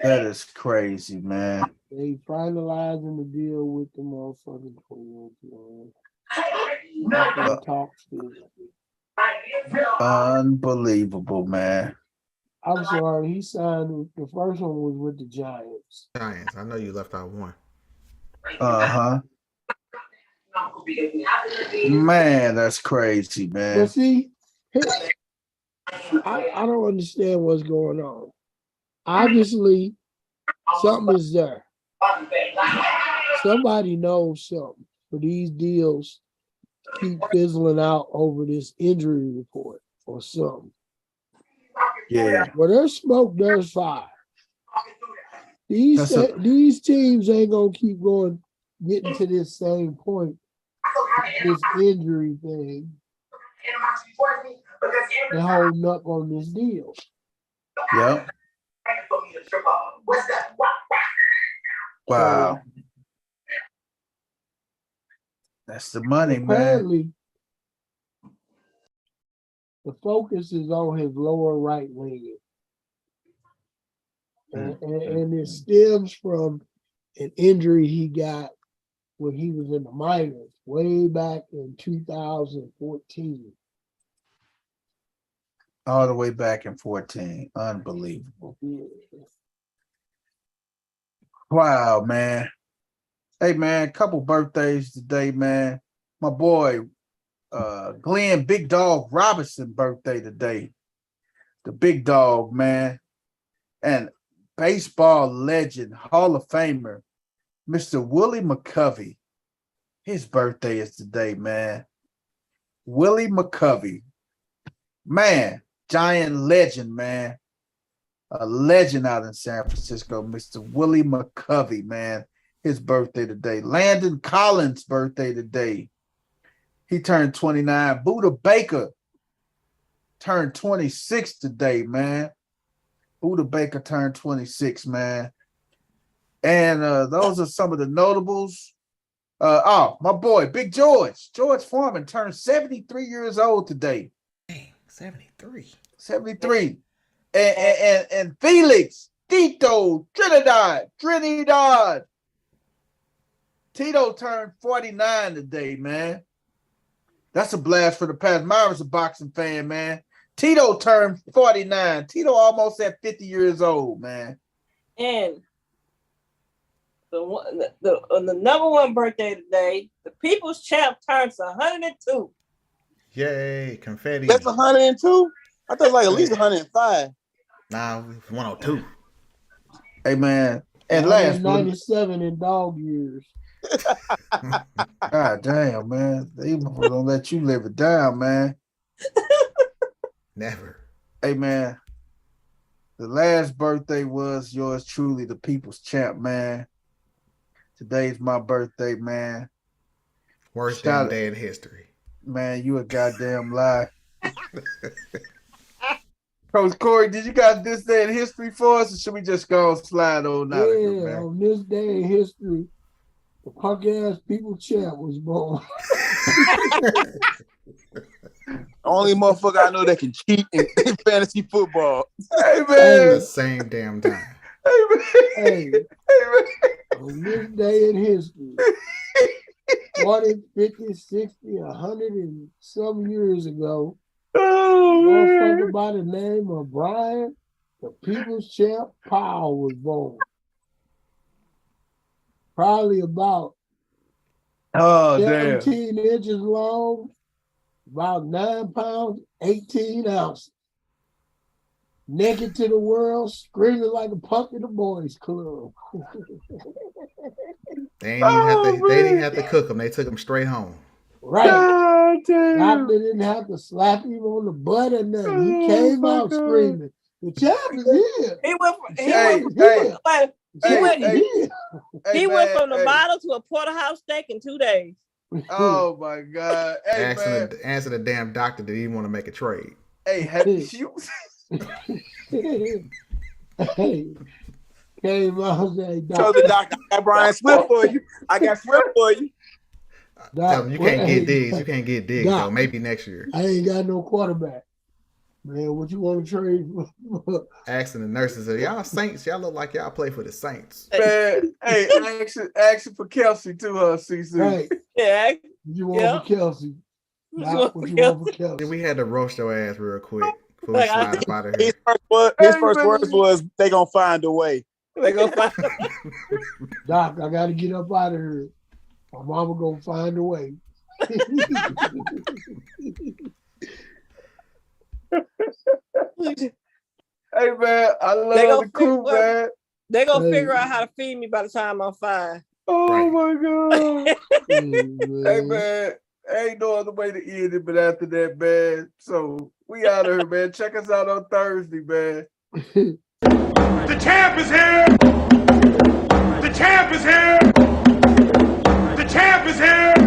That is crazy, man. They finalizing the deal with the motherfucking Twins, man. Unbelievable, man. I'm sorry, he signed. The first one was with the Giants. Giants. I know you left out one. Man, that's crazy, man. But see, I don't understand what's going on. Obviously, something is there. Somebody knows something for these deals keep fizzling out over this injury report or something. Yeah. Where there's smoke, there's fire. These teams ain't gonna keep getting to this same point. This injury thing. They're holding up on this deal. Yep. Wow. That's the money, apparently, man. The focus is on his lower right leg. And it stems from an injury he got when he was in the minors way back in 2014. All the way back in 14. Unbelievable. Yeah. Wow, man. Hey, man, couple birthdays today, man. My boy, Glenn Big Dog Robinson birthday today. The big dog, man. And baseball legend, Hall of Famer, Mr. Willie McCovey. His birthday is today, man. Willie McCovey. Man, giant legend, man. A legend out in San Francisco, Mr. Willie McCovey, man. His birthday today. Landon Collins' birthday today. He turned 29. Buddha Baker turned 26 today, man. Buddha Baker turned 26, man. And those are some of the notables. My boy, Big George. George Foreman turned 73 years old today. Dang, 73. 73. And Felix, Tito, Trinidad. Tito turned 49 today, man. That's a blast for the past. Myra's a boxing fan, man. Tito turned 49. Tito almost at 50 years old, man. And the number one birthday today, the People's Champ turns 102. Yay, confetti. That's 102? I thought like at least 105. Nah, 102. Hey, man. And last 97 in dog years. God damn, man. They don't let you live it down, man. Never. Hey, man. The last birthday was yours truly, the people's champ, man. Today's my birthday, man. Worst damn day in history. Man, you a goddamn lie. Coach Corey, did you got this day in history for us, or should we just go slide on out of here, man? On this day in history, the punk ass people champ was born. Only motherfucker I know that can cheat in fantasy football. Hey, man. The same damn time. Hey, man. Hey, Hey, man. on this day in history, 40, 50, 60, 100 and some years ago, motherfucker by the name of Brian, the people's champ, Powell was born. Probably about 17 inches long, about 9 pounds, 18 ounces. Naked to the world, screaming like a punk in the boys club. They didn't have to cook him. They took him straight home. Right. Doctor didn't have to slap him on the butt or nothing. He came out screaming, "The champ is here." He went from the model to a porterhouse steak in 2 days. Oh my God! Hey, Answer the damn doctor that he didn't want to make a trade. Hey, Hey, came out and said, Tell the doctor, I got Brian Swift for you. I got Swift for you. Tell him you can't get digs. You can't get digs, though. Maybe next year. I ain't got no quarterback. Man, what you want to trade for? Asking the nurses, y'all Saints? Y'all look like y'all play for the Saints. Man, hey, action for Kelsey too, CC. Right. Yeah. What you want for Kelsey? What you want for Kelsey? Then we had to roast your ass real quick before we slide up out of here. His first words was, "They gonna find a way." They gonna find. Doc, I gotta get up out of here. My mama gonna find a way. Hey, man, I love the crew, man. They gonna figure out how to feed me by the time I'm 5. Oh my God. Hey, man, ain't no other way to end it but after that, man. So we out of here, man. Check us out on Thursday, man. The champ is here. The champ is here. The champ is here.